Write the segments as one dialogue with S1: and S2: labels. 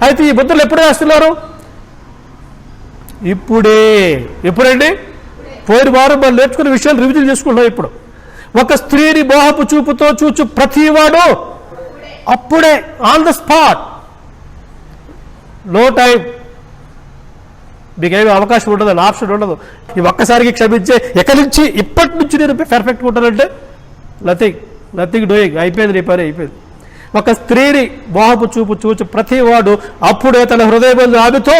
S1: అయితే ఈ ముద్రలు ఎప్పుడు వేస్తున్నారు? ఇప్పుడే. ఎప్పుడండి? పోయిన వారం మనం నేర్చుకున్న విషయాలు రివిజన్ చేసుకుంటాం. ఇప్పుడు ఒక స్త్రీని మోహపు చూపుతో చూచు ప్రతివాడు అప్పుడే, on the spot, no time. మీకేమీ అవకాశం ఉండదు, ఆప్షన్ ఉండదు. ఈ ఒక్కసారికి క్షమించే, ఎక్కడి నుంచి ఇప్పటి నుంచి నేను పర్ఫెక్ట్గా ఉంటానంటే నథింగ్ డూయింగ్, అయిపోయింది, నీ పని అయిపోయింది. ఒక స్త్రీని మోహపు చూపు చూచు ప్రతివాడు అప్పుడే తన హృదయం ఆమెతో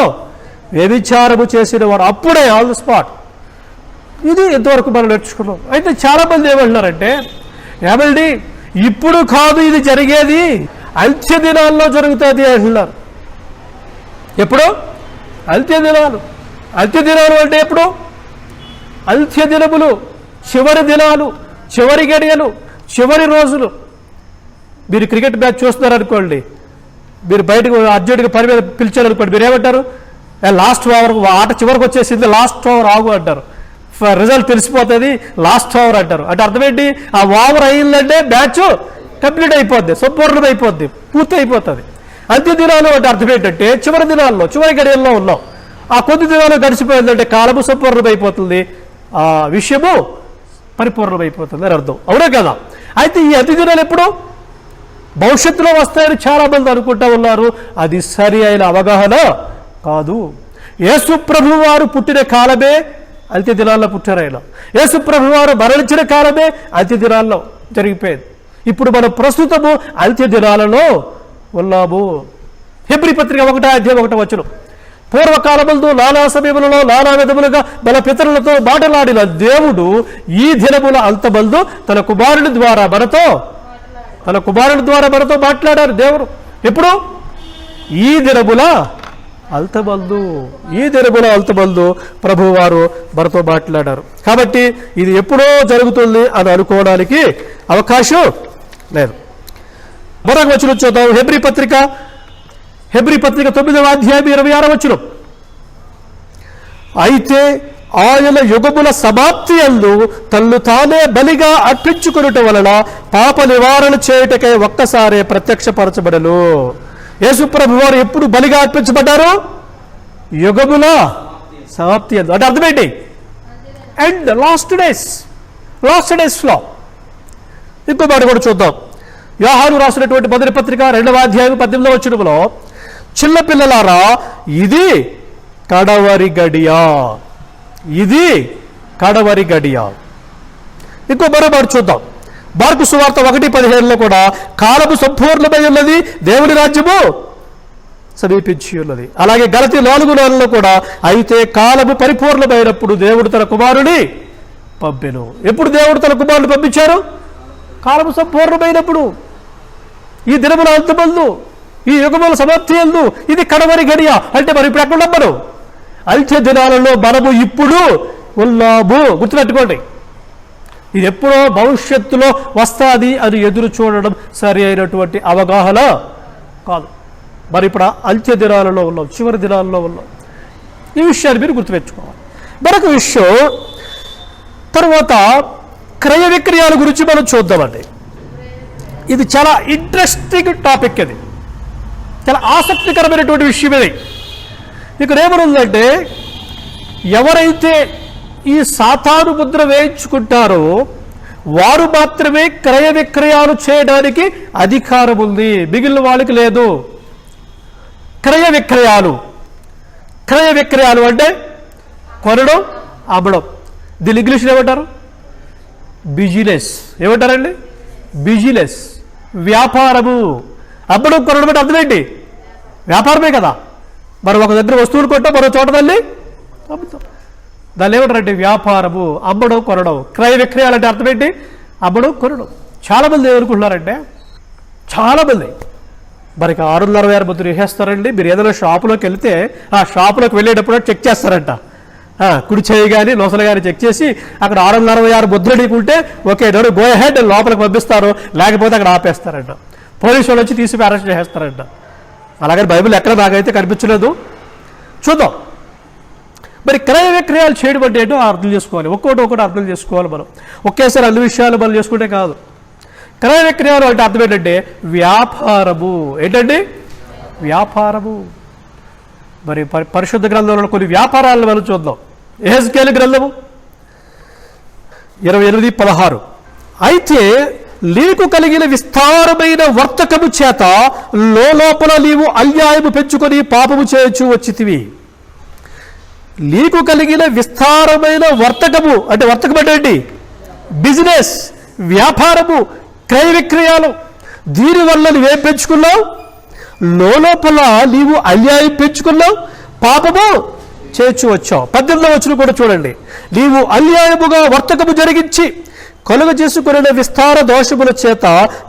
S1: వ్యభిచారము చేసిన వాడు అప్పుడే, ఆన్ ద స్పాట్. ఇది ఎంతవరకు మనం నేర్చుకున్నాం. అయితే చాలా మంది ఏమంటున్నారంటే, ఏమండి ఇప్పుడు కాదు ఇది జరిగేది, అంత్య దినాల్లో జరుగుతుంది అంటున్నారు. ఎప్పుడు? అంత్య దినాలు. అంత్య దినాలు అంటే ఎప్పుడు? అంత్య దినములు, చివరి దినాలు, చివరి గడియలు, చివరి రోజులు. మీరు క్రికెట్ మ్యాచ్ చూస్తున్నారనుకోండి, మీరు బయటకు అర్జెంటుగా పని మీద పిలిచారనుకోండి, మీరు ఏమంటారు? లాస్ట్ ఓవర్, ఆట చివరికి వచ్చేసింది, లాస్ట్ ఓవర్ ఆగు అంటారు. రిజల్ట్ తెలిసిపోతుంది, లాస్ట్ ఓవర్ అంటారు. అంటే అర్థం ఏంటి? ఆ ఓవర్ అయిందంటే మ్యాచ్ కంప్లీట్ అయిపోద్ది, సంపూర్ణం అయిపోద్ది, పూర్తి అయిపోతుంది. అంత్య దినాలు అంటే అర్థం ఏంటంటే చివరి దినాల్లో, చివరి గడియల్లో ఉన్నాం. ఆ కొద్ది దినాలు గడిచిపోయిందంటే కాలము సంపూర్ణమైపోతుంది, ఆ విషయము పరిపూర్ణమైపోతుంది అని అర్థం. అవునా కదా? అయితే ఈ అంత్య దినాలు ఎప్పుడు? భవిష్యత్తులో వస్తాయని చాలా మంది అనుకుంటా ఉన్నారు. అది సరి అయిన అవగాహన కాదు. యేసు ప్రభు వారు పుట్టిన కాలమే అంత్య దినాల్లో పుట్టారు. ఆయన యేసు ప్రభు వారు మరణించిన కాలమే అంత్య దినాల్లో జరిగిపోయింది. ఇప్పుడు మనం ప్రస్తుతము అంత్య దినాలలో ఉన్నాము. హెబ్రీ పత్రిక 1:1 పూర్వకాలములో నానా సమయములలో నానా విధములుగా మన పితరులతో మాటలాడిన దేవుడు ఈ దినముల అంతమందు తన కుమారుని ద్వారా మనతో మాట్లాడారు. దేవుడు ఎప్పుడు? ఈ దినముల అంతమందు ప్రభువారు మనతో మాట్లాడారు. కాబట్టి ఇది ఎప్పుడో జరుగుతుంది అని అనుకోవడానికి అవకాశం లేదు. మరొక వచనం చూద్దాం. హెబ్రీ పత్రిక 9:26 అయితే ఆయన యుగముల సమాప్తి యందు తన్ను తానే బలిగా అర్పించుకొనుట వలన పాప నివారణ చేయుటకై ఒక్కసారే ప్రత్యక్షపరచబడను. యేసు ప్రభు వారు ఎప్పుడు బలిగా అర్పించబడ్డారు? యుగముల సమాప్తి యందు. అంటే అర్థమేంటి? అండ్ లాస్ట్ డేస్లో. ఇంకో మాట కూడా చూద్దాం. యోహాను రాసినటువంటి మొదటి పత్రిక 2:18 చిన్నపిల్లలారా ఇది కడవరి గడియ. ఇంకో మరో మాట చూద్దాం. మార్కు సువార్త 1:17 కూడా కాలము సంపూర్ణమై ఉన్నది, దేవుని రాజ్యము సమీపించి ఉన్నది. అలాగే గలతీ 4:4 కూడా అయితే కాలము పరిపూర్ణమైనప్పుడు దేవుడు తన కుమారుని పంపెను. ఎప్పుడు దేవుడు తన కుమారుని పంపించారు? కాలము సంపూర్ణమైనప్పుడు. ఈ దినముల అంతమందు, ఈ యుగముల సమాప్తి యందు ఇది కడవరి గడియ. అంటే మరి ఇప్పుడు ఎక్కడ మనం? అంత్య దినాలలో మనము ఇప్పుడు ఉన్నాము. గుర్తుపెట్టుకోండి, ఇది ఎప్పుడో భవిష్యత్తులో వస్తుంది అని ఎదురు చూడడం సరి అయినటువంటి అవగాహన కాదు. మరి ఇప్పుడు అంత్య దినాలలో ఉన్నాం, చివరి దినాలలో ఉన్నాం. ఈ విషయాన్ని మీరు గుర్తుపెట్టుకోవాలి. మరొక విషయం, తర్వాత క్రయ విక్రయాల గురించి మనం చూద్దామండి. ఇది చాలా ఇంట్రెస్టింగ్ టాపిక్. అది చాలా ఆసక్తికరమైనటువంటి విషయం. ఇది ఇక్కడ ఏమనుందంటే, ఎవరైతే ఈ సాతాను ముద్ర వేయించుకుంటారో వారు మాత్రమే క్రయ విక్రయాలు చేయడానికి అధికారం ఉంది, మిగిలిన వాళ్ళకి లేదు. క్రయ విక్రయాలు అంటే కొనడం, అమ్మడం. దీని ఇంగ్లీష్లో ఏమంటారు? బిజినెస్. ఏమంటారండి? బిజినెస్, వ్యాపారము. అమ్మడం, కొనడం అంటే అర్థమేంటి? వ్యాపారమే కదా. మరి ఒక దగ్గర వస్తువులు కొంటాం, మరో చోట తల్లి అమ్ముతాం. దాన్ని ఏమంటారంటే వ్యాపారము, అమ్మడం, కొనడం. క్రయ విక్రయాలంటే అర్థమేంటి? అమ్మడం, కొనడం. చాలామంది ఏమనుకుంటున్నారంటే, చాలామంది మరి 666 ముద్ర వేసేస్తారండి. మీరు ఏదైనా షాపులోకి వెళితే ఆ షాపులోకి వెళ్ళేటప్పుడు చెక్ చేస్తారంట. కుడి చేయి కానీ లోసలు కానీ చెక్ చేసి అక్కడ 666 ముద్ర నీకుంటే ఓకే డోర్ గో హెడ్ లోపలికి పంపిస్తారు, లేకపోతే అక్కడ ఆపేస్తారంట. పోలీసు వాళ్ళు వచ్చి తీసి అరెస్ట్ చేస్తారంట. అలాగే బైబిల్ ఎక్కడ నాకైతే కనిపించలేదు. చూద్దాం. మరి క్రయ విక్రయాలు చేయడం అంటే ఏంటో అర్థం చేసుకోవాలి. ఒక్కొక్కటి అర్థం చేసుకోవాలి. మనం ఒకేసారి అన్ని విషయాలు మనం చేసుకుంటే కాదు. క్రయ విక్రయాలు అంటే అర్థం ఏంటంటే వ్యాపారము. ఏంటండి? వ్యాపారము. మరి పరిశుద్ధ గ్రంథంలో కొన్ని వ్యాపారాలను మనం చూద్దాం. యెహెజ్కేలు గ్రంథము 28:16. అయితే నీకు కలిగిన విస్తారమైన వర్తకము చేత లోపల నీవు అన్యాయము పెంచుకొని పాపము చేయొచ్చు వచ్చితివి. నీకు కలిగిన విస్తారమైన వర్తకము అంటే వర్తకం అంటే బిజినెస్, వ్యాపారము, క్రయ విక్రయాలు. దీనివల్ల నువ్వేం పెంచుకున్నావు? లోపల నీవు అన్యాయం పెంచుకున్నావు, పాపము చేయొచ్చు వచ్చావు. 18వ వచనం కూడా చూడండి. నీవు అన్యాయముగా వర్తకము జరిగించి కలుగ చేసుకునే విస్తార దోషముల చేత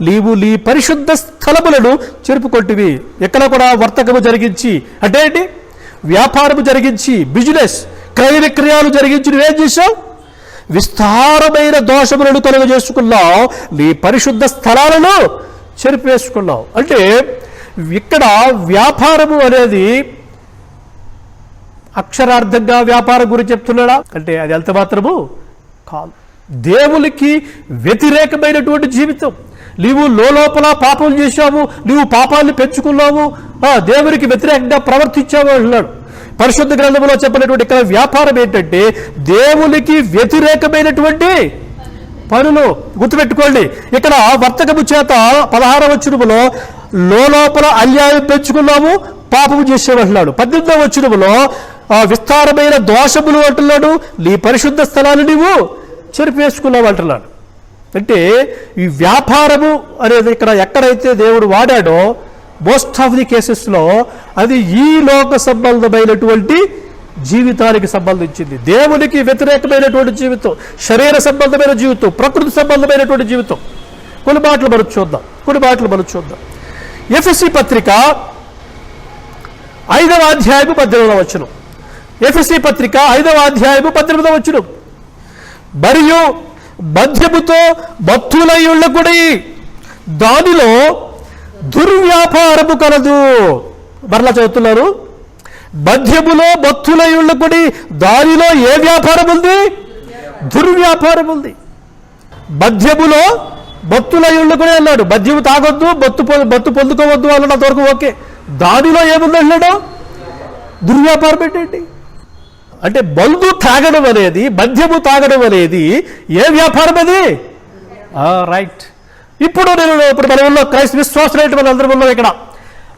S1: నీవు నీ పరిశుద్ధ స్థలములను చెరుపుకొంటివి. ఎక్కడ కూడా వర్తకము జరిగించి అంటే ఏంటి? వ్యాపారము జరిగించి, బిజినెస్, క్రయ విక్రయాలు జరిగించి నువ్వేం చేశావు? విస్తారమైన దోషములను కలుగ చేసుకున్నావు, నీ పరిశుద్ధ స్థలాలను చెరిపేసుకున్నావు. అంటే ఇక్కడ వ్యాపారము అనేది అక్షరార్థంగా వ్యాపారం గురించి చెప్తున్నాడా అంటే అది ఎంత మాత్రము కాదు. దేవునికి వ్యతిరేకమైనటువంటి జీవితం. నీవు లోపల పాపం చేశావు, నీవు పాపాన్ని పెంచుకున్నావు, దేవునికి వ్యతిరేకంగా ప్రవర్తించావు అన్నాడు. పరిశుద్ధ గ్రంథంలో చెప్పినటువంటి ఇక్కడ వ్యాపారం ఏంటంటే దేవునికి వ్యతిరేకమైనటువంటి పనులు. గుర్తుపెట్టుకోండి, ఇక్కడ వర్తకము చేత 16వ వచనములో లోపల అన్యాయం పెంచుకున్నాము, పాపము చేసేవన్నాడు. 18వ వచనములో విస్తారమైన దోషములు అంటున్నాడు, నీ పరిశుద్ధ స్థలాన్ని నీవు చెరిపేసుకున్నావు అంటున్నాడు. అంటే ఈ వ్యాపారము అనేది ఇక్కడ ఎక్కడైతే దేవుడు వాడాడో మోస్ట్ ఆఫ్ ది కేసెస్లో అది ఈ లోక సంబంధమైనటువంటి జీవితానికి సంబంధించింది. దేవునికి వ్యతిరేకమైనటువంటి జీవితం, శరీర సంబంధమైన జీవితం, ప్రకృతి సంబంధమైనటువంటి జీవితం. కొన్ని మాటలు మనం చూద్దాం. ఎఫెసీ పత్రిక 5వ అధ్యాయము 18వ వచనం. ఎఫెసీ పత్రిక 5వ అధ్యాయము 18వ వచనం. మరియు మద్యముతో మత్తులై ఉండకుడి, దానిలో దుర్వ్యాపారము కలదు. మరలా చదువుతున్నారు. మద్యములో మత్తులై ఉండకుడి, దానిలో ఏ వ్యాపారం ఉంది? దుర్వ్యాపారం ఉంది. మద్యములో మత్తులై ఉండకుడి అన్నాడు. మద్యము తాగొద్దు, మత్తు పొందుకోవద్దు అన్నాడు, అంతవరకు ఓకే. దానిలో ఏముంది అన్నాడు? దుర్వ్యాపారం ఏంటండి అంటే మందు తాగడం అనేది, మద్యము తాగడం అనేది ఏ వ్యాపారం అది? రైట్. ఇప్పుడు మన ఊళ్ళో క్రైస్త విశ్వాసులైన వాళ్ళందరూ ఉన్నాం. ఇక్కడ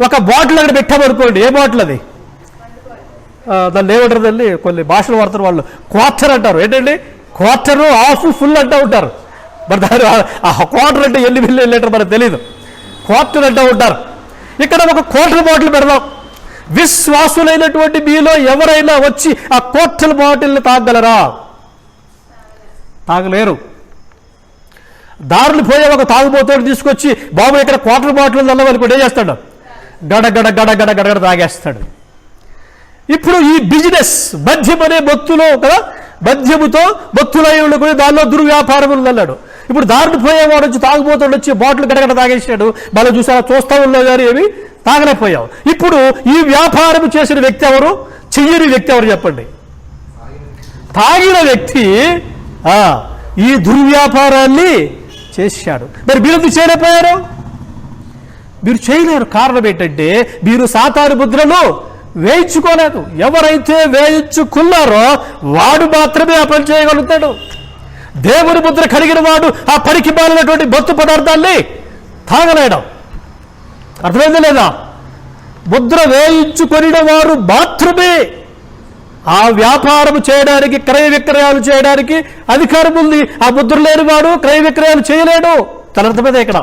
S1: ఒక బాటిల్ అక్కడ పెట్టామనుకోండి, ఏ బాటిల్ అది? దాన్ని ఏమంటారు? దాన్ని కొన్ని భాషలు వాడతారు వాళ్ళు, క్వార్టర్ అంటారు. ఏంటండి? క్వార్టరు, హాఫ్, ఫుల్ అంటూ ఉంటారు. మరి దాని ఆ క్వార్టర్ అంటే ఎన్ని మిల్లీ లీటర్ మనకు తెలియదు, క్వార్టర్ అంటూ ఉంటారు. ఇక్కడ ఒక క్వార్టర్ బాటిల్ పెడదాం. విశ్వాసులైనటువంటి మీలో ఎవరైనా వచ్చి ఆ క్వార్టర్ బాటిల్ని తాగలరా? తాగలేరు. దారులు పోయే ఒక తాగుబోతోడు తీసుకొచ్చి బాబు ఇక్కడ క్వార్టర్ బాటిల్ అన్నవాళ్ళు ఏం చేస్తాడు? గడ గడ గడ గడ గడ తాగేస్తాడు. ఇప్పుడు ఈ బిజినెస్ మద్యం అనే బొత్తులో కదా, మద్యముతో బొత్తులై ఉండుకుని దానిలో దుర్వ్యాపారం అన్నాడు. ఇప్పుడు దారులు పోయేవాడు వచ్చి తాగుబోతాడు వచ్చి బాటిల్ గడగడ తాగేసాడు. మనం చూస్తా ఉన్నా కానీ ఏమి తాగలేకపోయావు. ఇప్పుడు ఈ వ్యాపారం చేసిన వ్యక్తి ఎవరు? చెయ్యని వ్యక్తి ఎవరు చెప్పండి? తాగిన వ్యక్తి ఈ దుర్వ్యాపారాన్ని చేశాడు. మరి మీరు చేయలేకపోయారు? మీరు చేయలేరు. కారణం ఏంటంటే మీరు సాతాను ముద్రను వేయించుకోలేదు. ఎవరైతే వేయించుకున్నారో వాడు మాత్రమే ఆ పని చేయగలుగుతాడు. దేవుని ముద్ర కలిగిన వాడు ఆ పనికి మాలినటువంటి బొత్తు పదార్థాన్ని తాగలేడు. అర్థమైందా లేదా? ముద్ర వేయించుకొనిన వారు మాత్రమే ఆ వ్యాపారం చేయడానికి, క్రయ విక్రయాలు చేయడానికి అధికారం ఉంది. ఆ ముద్ర లేని వాడు క్రయ విక్రయాలు చేయలేడు. తన అర్థమైందా? ఇక్కడ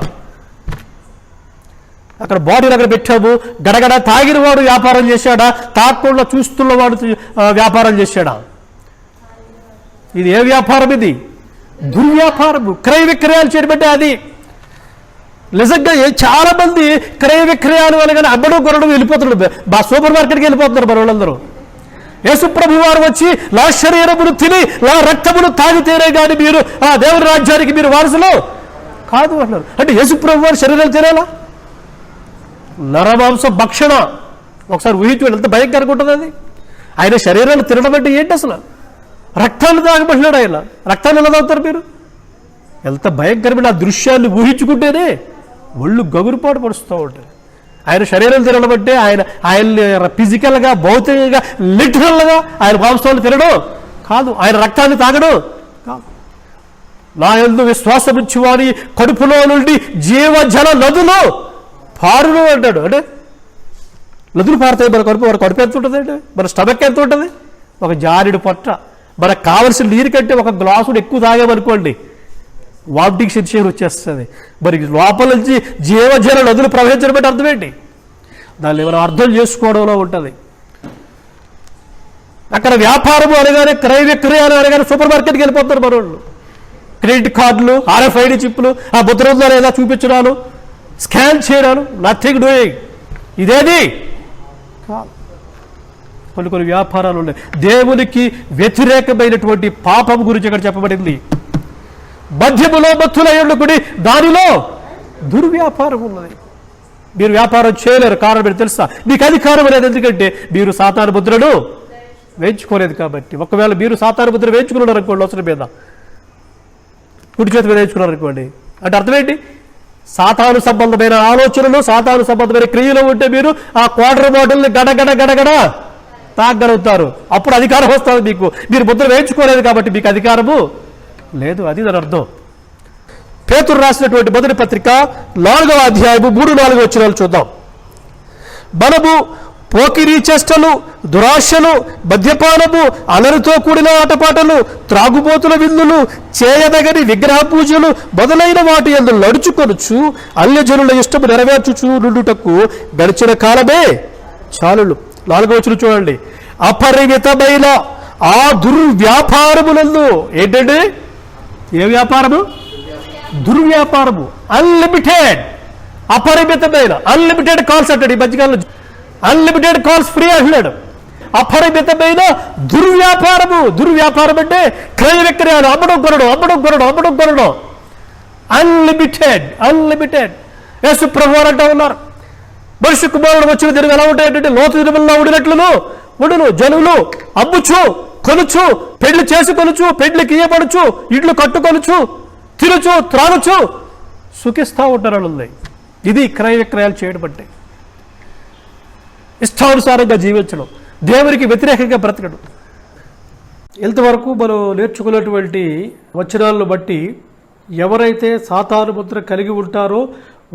S1: అక్కడ బాడీలు అక్కడ పెట్టాము. గడగడ తాగిన వాడు వ్యాపారం చేశాడా? తాగకుండా చూస్తున్నవాడు వ్యాపారం చేశాడా? ఇది ఏ వ్యాపారం? ఇది దుర్వ్యాపారము. క్రయ విక్రయాలు చేయబట్టే అది నిజంగా చాలా మంది క్రయ విక్రయాలు అనగానే అమ్మడం కొనడం వెళ్ళిపోతున్నాడు. సూపర్ మార్కెట్కి వెళ్ళిపోతున్నారు మన వాళ్ళందరూ. యేసుప్రభు వారు వచ్చి నా శరీరమును తిని నా రక్తమును తాగితేనే కానీ మీరు ఆ దేవుని రాజ్యానికి మీరు వారసులు కాదు అన్నారు. అంటే యేసుప్రభు వారు శరీరాలు తినేలా? నరమాంస భక్షణ. ఒకసారి ఊహించుకోండి ఎంత భయంకరంగా ఉంటుంది అది. ఆయన శరీరాలు తినడం అంటే ఏంటి అసలు? రక్తాన్ని తాగబడినాడు ఆయన. రక్తాన్ని ఎలా తాగుతారు మీరు? ఎంత భయంకరమైన ఆ దృశ్యాన్ని ఊహించుకుంటేనే ఒళ్ళు గగురుపాటు పడుస్తూ ఉంటాయి. ఆయన శరీరం తినడం అంటే ఆయన్ని ఫిజికల్గా, భౌతికంగా, లిటరల్గా ఆయన మాంసాలు తినడం కాదు, ఆయన రక్తాన్ని తాగడం కాదు. నా యందు విశ్వాసముంచి వారి కడుపులో నుండి జీవజల నదులు పారును అంటాడు. అంటే నదులు పారుతాయి మన కడుపు ఎంత ఉంటుంది అంటే, మన స్టమక్ ఎంత ఉంటుంది? ఒక జారిడు పొట్ట. మనకు కావలసిన నీరు కంటే ఒక గ్లాసుడు ఎక్కువ తాగామనుకోండి, వామిటింగ్ సెన్సేషన్ వచ్చేస్తుంది. మరి లోపల నుంచి జీవజల నదులు ప్రవహించడం అంటే అర్థం ఏంటి? దాన్ని మనం అర్థం చేసుకోవడంలో ఉంటుంది. అక్కడ వ్యాపారము అనగానే, క్రయ విక్రయాలు అనగానే సూపర్ మార్కెట్కి వెళ్ళిపోతారు మనోళ్ళు. క్రెడిట్ కార్డులు, RFID చిప్పులు, ఆ ముద్ర ఉందా లేదా చూపించడాలు, స్కాన్ చేయడాలు, నథింగ్ డూయింగ్. ఇదేది కొన్ని వ్యాపారాలు ఉన్నాయి. దేవునికి వ్యతిరేకమైనటువంటి పాపం గురించి ఇక్కడ చెప్పబడింది. మద్యములో మత్తులయ్యుండుకుడి, దానిలో దుర్వ్యాపారం ఉన్నది. మీరు వ్యాపారం చేయలేరు, కారణం మీరు తెలుసా? మీకు అధికారం అనేది. ఎందుకంటే మీరు సాతాను ముద్రను వేయించుకోలేదు కాబట్టి. ఒకవేళ మీరు సాతాను ముద్ర వేయించుకున్నారు అనుకోండి, అవసరం మీద కుడి చేతి మీద వేయించుకున్నారు అనుకోండి, అంటే అర్థం ఏంటి? సాతాను సంబంధమైన ఆలోచనలు, సాతాను సంబంధమైన క్రియలు ఉంటే మీరు ఆ క్వార్టర్ బాటిల్ని గడగడ తాగలుగుతారు. అప్పుడు అధికారం వస్తుంది మీకు. మీరు ముద్ర వేయించుకోలేదు కాబట్టి మీకు అధికారము లేదు. అది దాని అర్థం. పేతురు రాసినటువంటి మొదటి పత్రిక 4వ అధ్యాయము 3-4 వచనాలు చూద్దాం. మనము పోకిరీ చేష్టలు, దురాశలు, మద్యపానము, అలరితో కూడిన ఆటపాటలు, త్రాగుబోతుల విందులు, చేయదగని విగ్రహ పూజలు మొదలైన వాటి యందు నడుచుకొనుచు అన్యజనుల ఇష్టము నెరవేర్చుచు నుండుటకు గడిచిన కాలమే చాలులు. 4వ వచనం చూడండి. అపరిమితమైన ఆ దుర్వ్యాపారములందు, ఏంటంటే ఏ వ్యాపారము? దుర్వ్యాపారము. అన్లిమిటెడ్, అపరిమితమైన, అన్లిమిటెడ్ కాల్స్ అంటాడు ఈ మధ్యకాలంలో. అన్లిమిటెడ్ కాల్స్ ఫ్రీ అంటున్నాడు. అపరిమితమైన దుర్వ్యాపారము. దుర్వ్యాపారం అంటే క్రయ విక్రయాలు, అమ్మడం కొనడం. అన్లిమిటెడ్. యేసు ప్రభువు అంటూ ఉన్నారు, మనుష్య కుమారుడు వచ్చిన దినం ఎలా ఉంటాయంటే లోతు దినముల్లో ఉండును. జనులు అమ్ముచు కొనుచు, పెళ్లి చేసుకొనుచు, పెళ్లికి ఇయ్యబడుచు, ఇట్లు కట్టుకొనుచు, తినుచు, త్రాగుచు, సుఖిస్తూ ఉంటారని ఉంది. ఇది క్రయ విక్రయాలు చేయడం అంటే. ఇష్టానుసారంగా జీవించడం, దేవునికి వ్యతిరేకంగా బ్రతకడం. ఇంతవరకు మనం నేర్చుకున్నటువంటి వచనాలను బట్టి ఎవరైతే సాతాను ముద్ర కలిగి ఉంటారో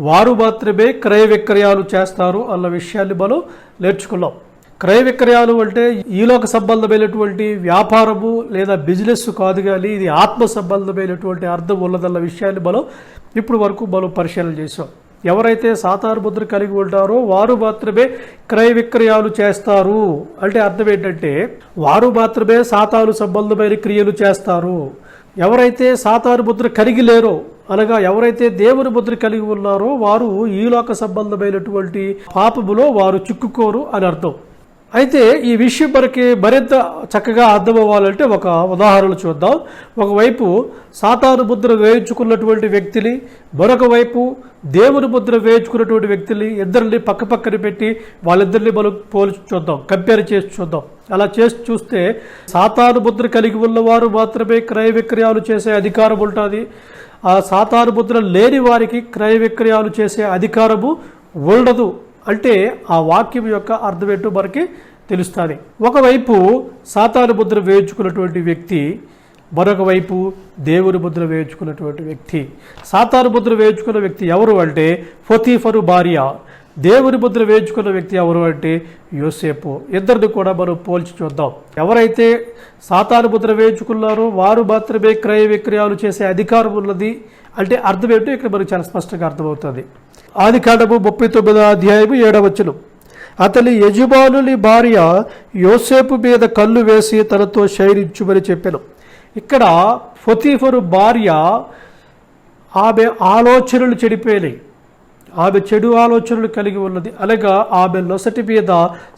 S1: వారు మాత్రమే క్రయ విక్రయాలు చేస్తారు అన్న విషయాన్ని మనం నేర్చుకున్నాం. క్రయ విక్రయాలు అంటే ఈలోక సంబంధమైనటువంటి వ్యాపారము లేదా బిజినెస్ కాదు, కానీ ఇది ఆత్మ సంబంధమైనటువంటి అర్థం ఉన్నదన్న విషయాన్ని మనం ఇప్పుడు వరకు పరిశీలన చేసాం. ఎవరైతే సాతాను ముద్ర కలిగి ఉంటారో వారు మాత్రమే క్రయ విక్రయాలు చేస్తారు అంటే అర్థం ఏంటంటే వారు మాత్రమే సాతాను సంబంధమైన క్రియలు చేస్తారు. ఎవరైతే సాతాను ముద్ర కలిగి లేరో, అనగా ఎవరైతే దేవుని ముద్ర కలిగి ఉన్నారో వారు ఈలోక సంబంధమైనటువంటి పాపములో వారు చిక్కుకోరు అని అర్థం. అయితే ఈ విషయం మనకి మరింత చక్కగా అర్థం అవ్వాలంటే ఒక ఉదాహరణ చూద్దాం. ఒకవైపు సాతాను ముద్ర వేయించుకున్నటువంటి వ్యక్తిని, మరొక వైపు దేవుని ముద్ర వేయించుకున్నటువంటి వ్యక్తిని, ఇద్దరిని పక్కపక్కన పెట్టి వాళ్ళిద్దరిని మనం పోల్చి చూద్దాం, కంపేర్ చేసి చూద్దాం. అలా చేసి చూస్తే సాతాను ముద్ర కలిగి ఉన్నవారు మాత్రమే క్రయ విక్రయాలు చేసే అధికారం ఉంటుంది. ఆ సాతాను ముద్ర లేని వారికి క్రయ విక్రయాలు చేసే అధికారము ఉండదు. అంటే ఆ వాక్యం యొక్క అర్థం ఏంటో మనకి తెలుస్తుంది. ఒకవైపు సాతాను ముద్ర వేయించుకున్నటువంటి వ్యక్తి, మరొక వైపు దేవుని ముద్ర వేయించుకున్నటువంటి వ్యక్తి. సాతాను ముద్ర వేయించుకున్న వ్యక్తి ఎవరు అంటే పొతీఫరు భార్య. దేవుని ముద్ర వేయించుకున్న వ్యక్తి ఎవరు అంటే యోసేపు. ఇద్దరిని కూడా మనం పోల్చి చూద్దాం. ఎవరైతే సాతాను ముద్ర వేయించుకున్నారో వారు మాత్రమే క్రయ విక్రయాలు చేసే అధికారం ఉన్నది అంటే అర్థం ఏంటో ఇక్కడ మనకు చాలా స్పష్టంగా అర్థమవుతుంది. ఆదికాండము 39వ అధ్యాయము 7వ వచనం. అతని యజమానుని భార్య యోసేపు మీద కళ్ళు వేసి తనతో శయనించుమని చెప్పాను. ఇక్కడ పొతీఫరు భార్య, ఆమె ఆలోచనలు చెడిపోయినాయి, ఆమె చెడు ఆలోచనలు కలిగి ఉన్నది, అనగా ఆమె నొసటి మీద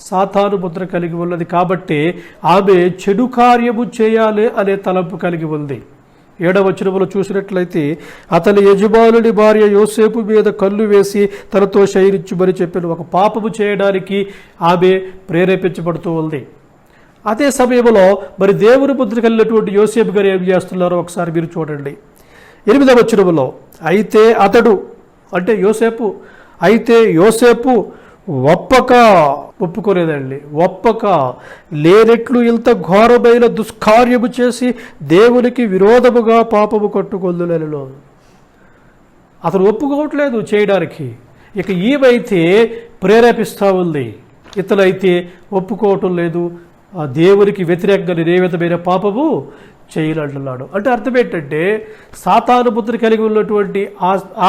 S1: సాతాను ముద్ర కలిగి ఉన్నది. కాబట్టి ఆమె చెడు కార్యము చేయాలి అనే తలంపు కలిగి ఉంది. 7వ వచనములో చూసినట్లయితే అతని యజమానుని భార్య యోసేపు మీద కళ్ళు వేసి తనతో శయనించుమని చెప్పాను. ఒక పాపము చేయడానికి ఆమె ప్రేరేపించబడుతూ ఉంది. అదే సమయంలో మరి దేవుని ముద్ర కలిగినటువంటి యోసేపు గారు ఏం చేస్తున్నారో ఒకసారి మీరు చూడండి. 8వ వచనములో అయితే యోసేపు ఒప్పుకోలేదండి. లేనట్లు ఇంత ఘోరమైన దుష్కార్యము చేసి దేవునికి విరోధముగా పాపము కట్టుకొల్లులలో. అతను ఒప్పుకోవట్లేదు చేయడానికి. ఇక ఈమెయితే ప్రేరేపిస్తూ ఉంది, ఇతనైతే ఒప్పుకోవటం లేదు. ఆ దేవునికి వ్యతిరేకంగా నేను ఏ విధమైన పాపము చేయనంటున్నాడు. అంటే అర్థం ఏంటంటే, సాతాను ముద్ర కలిగి ఉన్నటువంటి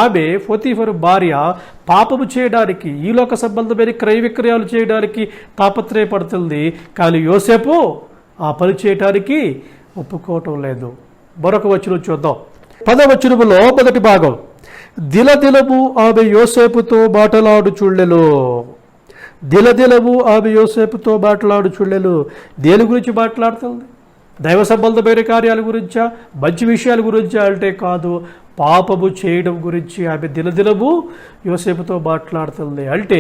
S1: ఆమె పోతీఫరు భార్య పాపము చేయడానికి, ఈలోక సంబంధమైన క్రయ విక్రయాలు చేయడానికి తాపత్రయపడుతుంది. కానీ యోసేపు ఆ పని చేయడానికి ఒప్పుకోవటం లేదు. మరొక వచనం చూద్దాం. 10వ వచనములో మొదటి భాగం. దిలదిలము ఆమె యోసేపుతో మాటలాడుచుండెను. ఆమె యోసేపుతో మాటలాడుచుండెను. దేని గురించి మాట్లాడుతుంది? దైవ సంబంధమైన కార్యాల గురించా, మంచి విషయాల గురించా అంటే కాదు, పాపము చేయడం గురించి ఆమె దినదినము యోసేపుతో మాట్లాడుతుంది. అంటే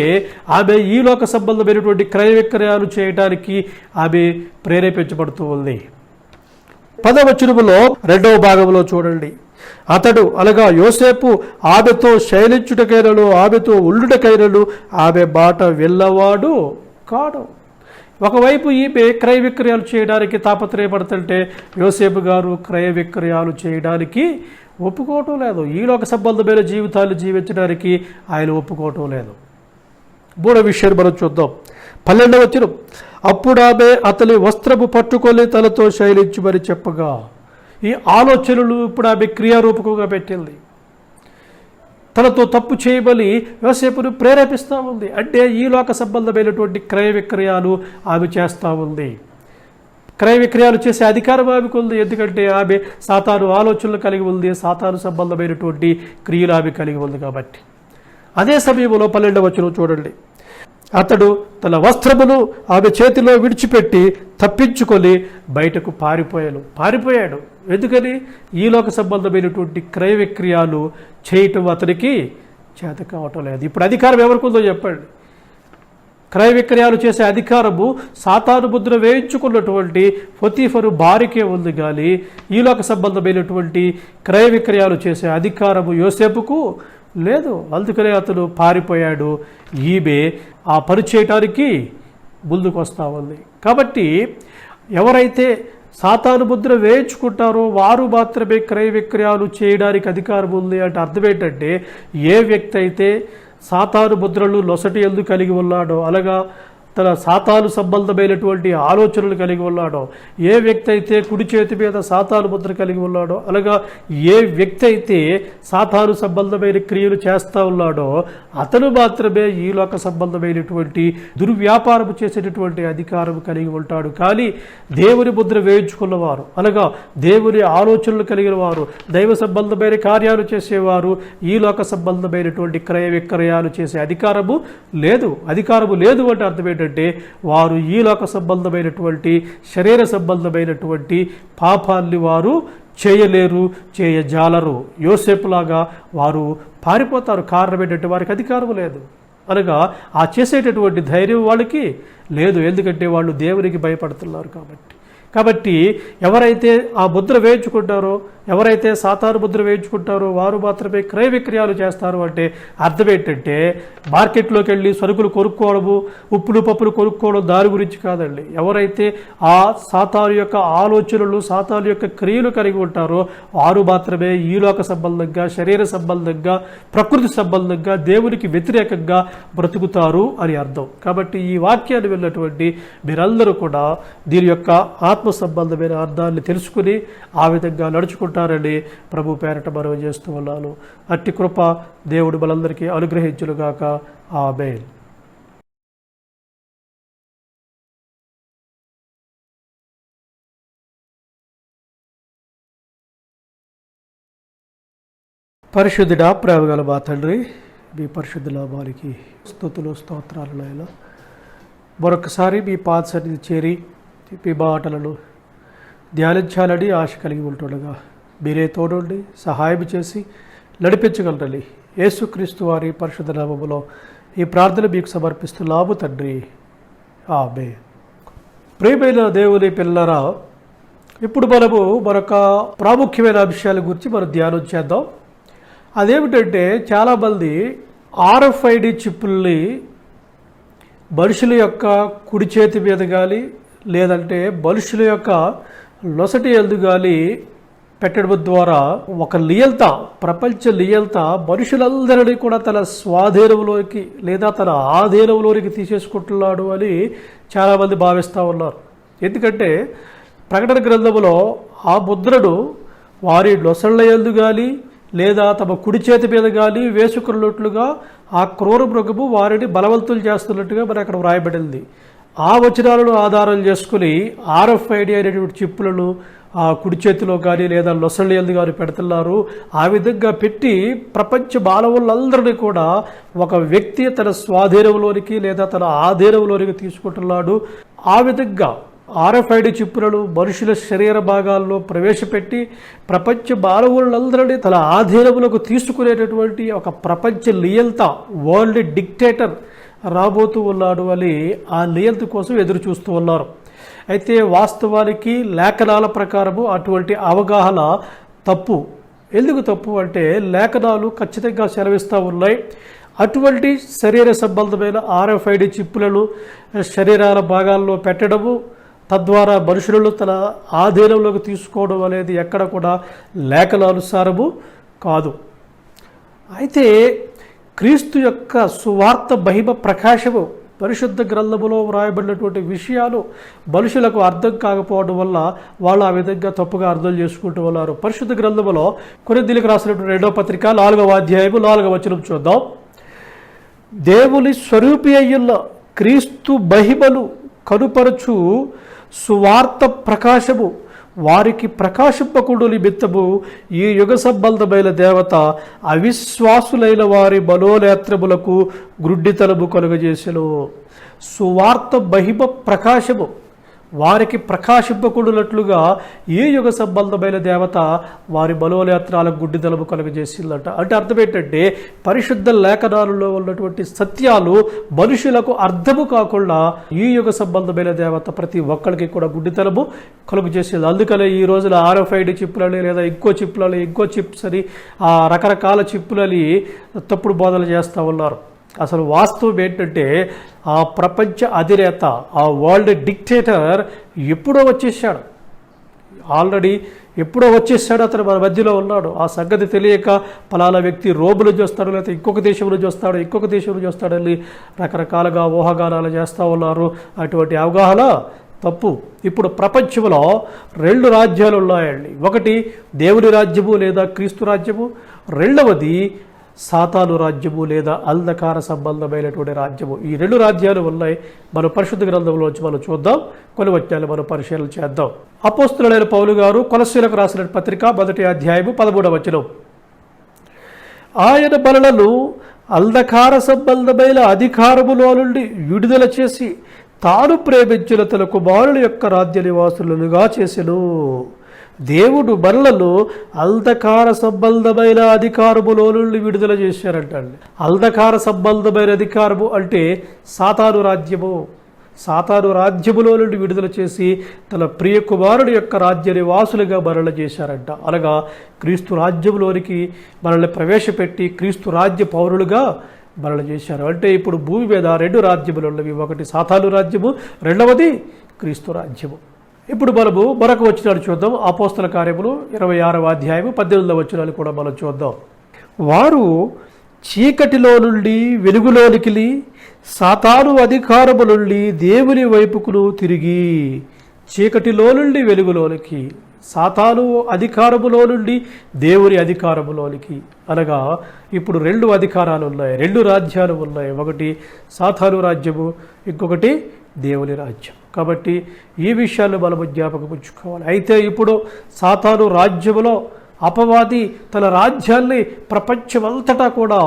S1: ఆమె ఈ లోక సంబంధమైనటువంటి క్రయ విక్రయాలు చేయడానికి ఆమె ప్రేరేపించబడుతూ ఉంది. 10వ వచనములో 2వ భాగంలో చూడండి. అతడు అనగా యోసేపు ఆమెతో శయనించుటకైనను ఆమెతో ఉండుటకైనను ఆమె మాట వెళ్ళవాడు కాడు. ఒకవైపు ఈమె క్రయ విక్రయాలు చేయడానికి తాపత్రయపడుతుంటే యోసేపు గారు క్రయ విక్రయాలు చేయడానికి ఒప్పుకోవటం లేదు. ఈలోక సంబంధమైన జీవితాలు జీవించడానికి ఆయన ఒప్పుకోవటం లేదు. 3వ విషయాన్ని మనం చూద్దాం. 12వ వచనం. అప్పుడు ఆమె అతని వస్త్రము పట్టుకొని తనతో శయనించుమని చెప్పగా. ఈ ఆలోచనలు ఇప్పుడు ఆమె క్రియారూపకంగా పెట్టింది. తనతో తప్పు చేయబలి యోసేపును ప్రేరేపిస్తూ ఉంది. అంటే ఈ లోక సంబంధమైనటువంటి క్రయ విక్రయాలు ఆమె చేస్తూ ఉంది. క్రయ విక్రయాలు చేసే అధికారం ఆమెకు ఉంది. ఎందుకంటే ఆమె సాతాను ఆలోచనలు కలిగి ఉంది, సాతాను సంబంధమైనటువంటి క్రియలు ఆమె కలిగి ఉంది కాబట్టి. అదే సమయంలో 12వ వచనం చూడండి. అతడు తన వస్త్రమును ఆమె చేతిలో విడిచిపెట్టి తప్పించుకొని బయటకు పారిపోయాడు. ఎందుకని? ఈలోక సంబంధమైనటువంటి క్రయ విక్రయాలు చేయటం అతనికి చేత కావటం లేదు. ఇప్పుడు అధికారం ఎవరికి ఉందో చెప్పండి. క్రయ విక్రయాలు చేసే అధికారము సాతాను ముద్ర వేయించుకున్నటువంటి పోతీఫరు భార్యకే ఉంది. కానీ ఈలోక సంబంధమైనటువంటి క్రయ విక్రయాలు చేసే అధికారము యోసేపుకు లేదు. అందుకనే అతను పారిపోయాడు. ఈమె ఆ పని చేయటానికి ముందుకు వస్తూ ఉంది. కాబట్టి ఎవరైతే సాతాను ముద్ర వేయించుకుంటారో వారు మాత్రమే క్రయ విక్రయాలు చేయడానికి అధికారం ఉంది. అంటే అర్థం ఏంటంటే, ఏ వ్యక్తి అయితే సాతాను ముద్రలు లొసటి ఎందుకు కలిగి ఉన్నాడో, అలాగా తన సాతాను సంబంధమైనటువంటి ఆలోచనలు కలిగి ఉన్నాడో, ఏ వ్యక్తి అయితే కుడి చేతి మీద సాతాను ముద్ర కలిగి ఉన్నాడో, అలాగా ఏ వ్యక్తి అయితే సాతాను సంబంధమైన క్రియలు చేస్తూ ఉన్నాడో అతను మాత్రమే ఈ లోక సంబంధమైనటువంటి దుర్వ్యాపారం చేసేటటువంటి అధికారం కలిగి ఉంటాడు. కానీ దేవుని ముద్ర వేయించుకున్నవారు, అనగా దేవుని ఆలోచనలు కలిగిన వారు, దైవ సంబంధమైన కార్యాలు చేసేవారు ఈ లోక సంబంధమైనటువంటి క్రయ విక్రయాలు చేసే అధికారము లేదు అంటే అర్థం ఏంటంటే, వారు ఈ లోక సంబంధమైనటువంటి శరీర సంబంధమైనటువంటి పాపాన్ని వారు చేయలేరు, చేయజాలరు. యోసేపులాగా వారు పారిపోతారు. కారణం ఏంటంటే వారికి అధికారం లేదు, అనగా ఆ చేసేటటువంటి ధైర్యం వాళ్ళకి లేదు. ఎందుకంటే వాళ్ళు దేవునికి భయపడుతున్నారు కాబట్టి ఎవరైతే ఆ ముద్ర వేయించుకుంటారో, ఎవరైతే సాతాను ముద్ర వేయించుకుంటారో వారు మాత్రమే క్రయ విక్రయాలు చేస్తారు. అంటే అర్థం ఏంటంటే, మార్కెట్లోకి వెళ్ళి సరుకులు కొనుక్కోవడము, ఉప్పులు పప్పులు కొనుక్కోవడం దాని గురించి కాదండి. ఎవరైతే ఆ సాతాను యొక్క ఆలోచనలు, సాతాను యొక్క క్రియలు కలిగి ఉంటారో వారు మాత్రమే ఈ లోక సంబంధంగా, శరీర సంబంధంగా, ప్రకృతి సంబంధంగా, దేవునికి వ్యతిరేకంగా బ్రతుకుతారు అని అర్థం. కాబట్టి ఈ వాక్యాన్ని విన్నటువంటి మీరందరూ కూడా దీని యొక్క ఆత్మ సంబంధమైన అర్థాన్ని తెలుసుకుని ఆ విధంగా నడుచుకుంటారని ప్రభు పేరట మనవి చేస్తూ ఉన్నాను. అట్టి కృప దేవుడు మనందరికీ అనుగ్రహించునుగాక. ఆమేన్. పరిశుద్ధుడా, ప్రేమగల మా తండ్రి, మీ పరిశుద్ధ నామానికి స్తుతులు స్తోత్రాలు నాయన. మరొకసారి మీ పాద సన్నిధి చేరి మీ మాటలను ధ్యానించాలని ఆశ కలిగి ఉంటుండగా మీరే తోడుండి సహాయం చేసి నడిపించగలరని యేసుక్రీస్తు వారి పరిశుద్ధ నామములో ఈ ప్రార్థన మీకు సమర్పిస్తున్నాము తండ్రి. ఆమేన్. ప్రియమైన దేవుని పిల్లరా, ఇప్పుడు మనము మరొక ప్రాముఖ్యమైన అంశాల గురించి మనం ధ్యానం చేద్దాం. అదేమిటంటే, చాలామంది RFID చిప్పుల్ని మనుషుల యొక్క కుడి చేతి మీద గాలి లేదంటే మనుషుల యొక్క లొసటి యందు గాలి పెట్టడం ద్వారా ఒక లియల్త, ప్రపంచ లియల్త మనుషులందరినీ కూడా తన స్వాధీనంలోకి లేదా తన ఆధీనంలోనికి తీసేసుకుంటున్నాడు అని చాలామంది భావిస్తూ ఉన్నారు. ఎందుకంటే ప్రకటన గ్రంథంలో ఆ ముద్రను వారి నొసళ్ళ యందు గాలి లేదా తమ కుడి చేతి మీద గాలి వేసుకున్నట్లుగా ఆ క్రూర మృగము వారిని బలవంతులు చేస్తున్నట్టుగా మరి అక్కడ వ్రాయబడింది. ఆ వచనాలను ఆధారం చేసుకుని RFID అనేటువంటి చిప్పులను ఆ కుడి చేతిలో కానీ లేదా నొసళ్ళ యందు కానీ పెడుతున్నారు. ఆ విధంగా పెట్టి ప్రపంచ మానవులందరినీ కూడా ఒక వ్యక్తి తన స్వాధీనంలోనికి లేదా తన ఆధీనంలోనికి తీసుకుంటున్నాడు. ఆ విధంగా RFID చిప్పులను మనుషుల శరీర భాగాల్లో ప్రవేశపెట్టి ప్రపంచ మానవులందరినీ తన ఆధీనంలోకి తీసుకునేటటువంటి ఒక ప్రపంచ నియంత, వరల్డ్ డిక్టేటర్ రాబోతూ ఉన్నాడు అని ఆ నియంత కోసం ఎదురు చూస్తూ ఉన్నారు. అయితే వాస్తవానికి లేఖనాల ప్రకారము అటువంటి అవగాహన తప్పు. ఎందుకు తప్పు అంటే లేఖనాలు ఖచ్చితంగా సెలవిస్తూ ఉన్నాయి. అటువంటి శరీర సంబంధమైన RFID చిప్పులను శరీరాల భాగాల్లో పెట్టడము, తద్వారా మనుషులను తన ఆధీనంలోకి తీసుకోవడం అనేది ఎక్కడ కూడా లేఖనానుసారము కాదు. అయితే క్రీస్తు యొక్క సువార్త మహిమ ప్రకాశము పరిశుద్ధ గ్రంథములో వ్రాయబడినటువంటి విషయాలు మనుషులకు అర్థం కాకపోవడం వల్ల వాళ్ళు ఆ విధంగా తప్పుగా అర్థం చేసుకుంటూ ఉన్నారు. పరిశుద్ధ గ్రంథములో కొరింథీయులకు రాసినటువంటి 2వ పత్రిక 4వ అధ్యాయము 4వ వచనం చూద్దాం. దేవుని స్వరూపి అయ్యున్న క్రీస్తు మహిమను కనుపరచు సువార్త ప్రకాశము వారికి ప్రకాశింపకుడు నిమిత్తము ఈ యుగ సంబంధమైన దేవత అవిశ్వాసులైన వారి మనోనేత్రములకు గ్రుడ్డితనము కలుగజేసెను. సువార్త మహిమ ప్రకాశము వారికి ప్రకాశింపకుడునట్లుగా ఈ యుగ సంబంధమైన దేవత వారి మనోనేత్రాలకు గుడ్డితనము కలుగజేసిందంట. అంటే అర్థం ఏంటంటే పరిశుద్ధ లేఖనాలలో ఉన్నటువంటి సత్యాలు మనుషులకు అర్థము కాకుండా ఈ యుగ సంబంధమైన దేవత ప్రతి ఒక్కరికి కూడా గుడ్డితనము కలుగజేసింది. అందుకనే ఈ రోజున RFID చిప్పులని లేదా ఇంకో చిప్స్ అని ఆ రకరకాల చిప్పులని తప్పుడు బోధనలు చేస్తూ ఉన్నారు. అసలు వాస్తవం ఏంటంటే ఆ ప్రపంచ అధినేత, ఆ వరల్డ్ డిక్టేటర్ ఎప్పుడో వచ్చేసాడు. ఆల్రెడీ ఎప్పుడో వచ్చేసాడు. అతను మన మధ్యలో ఉన్నాడు. ఆ సంగతి తెలియక ఫలానా వ్యక్తి రోమ్ నుంచి వస్తాడు, లేకపోతే ఇంకొక దేశం నుంచి వస్తాడని రకరకాలుగా ఊహాగానాలు చేస్తూ ఉన్నారు. అటువంటి అవగాహన తప్పు. ఇప్పుడు ప్రపంచంలో 2 రాజ్యాలు ఉన్నాయండి. ఒకటి దేవుని రాజ్యము లేదా క్రీస్తు రాజ్యము, రెండవది సాతాను రాజ్యము లేదా అంధకార సంబంధమైనటువంటి రాజ్యము. ఈ 2 రాజ్యాలు ఉన్నాయి. మన పరిశుద్ధ గ్రంథంలోంచి మనం చూద్దాం. కొన్ని వచనాలు మనం పరిశీలన చేద్దాం. అపోస్తలుడైన పౌలు గారు కొలస్సీయులకు రాసిన పత్రిక 1వ అధ్యాయము 13వ వచనం. ఆయన మనలను అంధకార సంబంధమైన అధికారములో నుండి విడుదల చేసి తాను ప్రేమించిన తన కుమారుని యొక్క రాజ్య నివాసులుగా చేసెను. దేవుడు మనలను అంధకార సంబంధమైన అధికారములో నుండి విడుదల చేశారంటండి. అంధకార సంబంధమైన అధికారము అంటే సాతాను రాజ్యములో నుండి విడుదల చేసి తన ప్రియ కుమారుడి యొక్క రాజ్య నివాసులుగా మనల్ని చేశారంట. అనగా క్రీస్తు రాజ్యంలోనికి మనల్ని ప్రవేశపెట్టి క్రీస్తు రాజ్య పౌరులుగా మనల్ని చేశారు. అంటే ఇప్పుడు భూమి మీద 2 రాజ్యములు ఉన్నవి. ఒకటి సాతాను రాజ్యము, రెండవది క్రీస్తు రాజ్యము. ఇప్పుడు మనము మరొక వచనాలు చూద్దాం. అపోస్తల కార్యములు 26వ అధ్యాయము 18వ వచనాలు కూడా మనం చూద్దాం. వారు చీకటిలో నుండి వెలుగులోనికి, సాతాను అధికారము నుండి దేవుని వైపుకును తిరిగి, చీకటిలో నుండి వెలుగులోనికి, సాతాను అధికారములో నుండి దేవుని అధికారములోనికి. అనగా ఇప్పుడు 2 అధికారాలు ఉన్నాయి, 2 రాజ్యాలు ఉన్నాయి. ఒకటి సాతాను రాజ్యము, ఇంకొకటి దేవుని రాజ్యం. కాబట్టి ఈ విషయాలు మనము జ్ఞాపకం ఉంచుకోవాలి. అయితే ఇప్పుడు సాతాను రాజ్యములో అపవాది తన రాజ్యాన్ని ప్రపంచమంతటా కూడా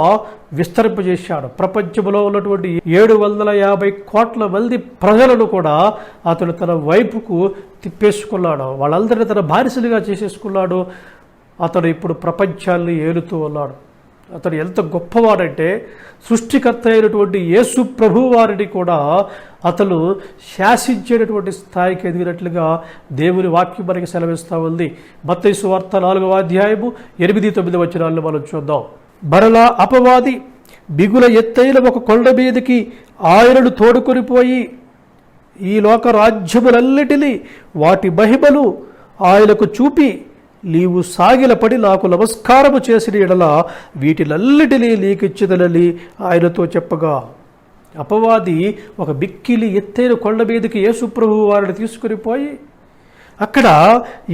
S1: విస్తరింపజేశాడు. ప్రపంచంలో ఉన్నటువంటి 750 కోట్ల మంది ప్రజలను కూడా అతడు తన వైపుకు తిప్పేసుకున్నాడు. వాళ్ళందరినీ తన బానిసలుగా చేసేసుకున్నాడు. అతడు ఇప్పుడు ప్రపంచాన్ని ఏలుతూ ఉన్నాడు. అతడు ఎంత గొప్పవాడంటే సృష్టికర్త అయినటువంటి యేసు ప్రభు వారిని కూడా అతను శాసించేటటువంటి స్థాయికి ఎదిగినట్లుగా దేవుని వాక్యం మనకి సెలవిస్తూ ఉంది. మత్తయి సువార్త 4వ అధ్యాయము 8-9 వచనాలను మనం చూద్దాం. మరలా అపవాది బిగుల ఎత్తైన ఒక కొండ మీదకి ఆయనను తోడుకొనిపోయి ఈ లోక రాజ్యములన్నిటినీ వాటి మహిమలు ఆయనకు చూపి, నీవు సాగిలపడి నాకు నమస్కారము చేసిన ఎడల వీటినన్నిటినీ నీకిచ్చిదనని ఆయనతో చెప్పగా, అపవాది ఒక బిక్కిలి ఎత్తైన కొండ మీదకి యేసుప్రభువు వారిని తీసుకుని పోయి అక్కడ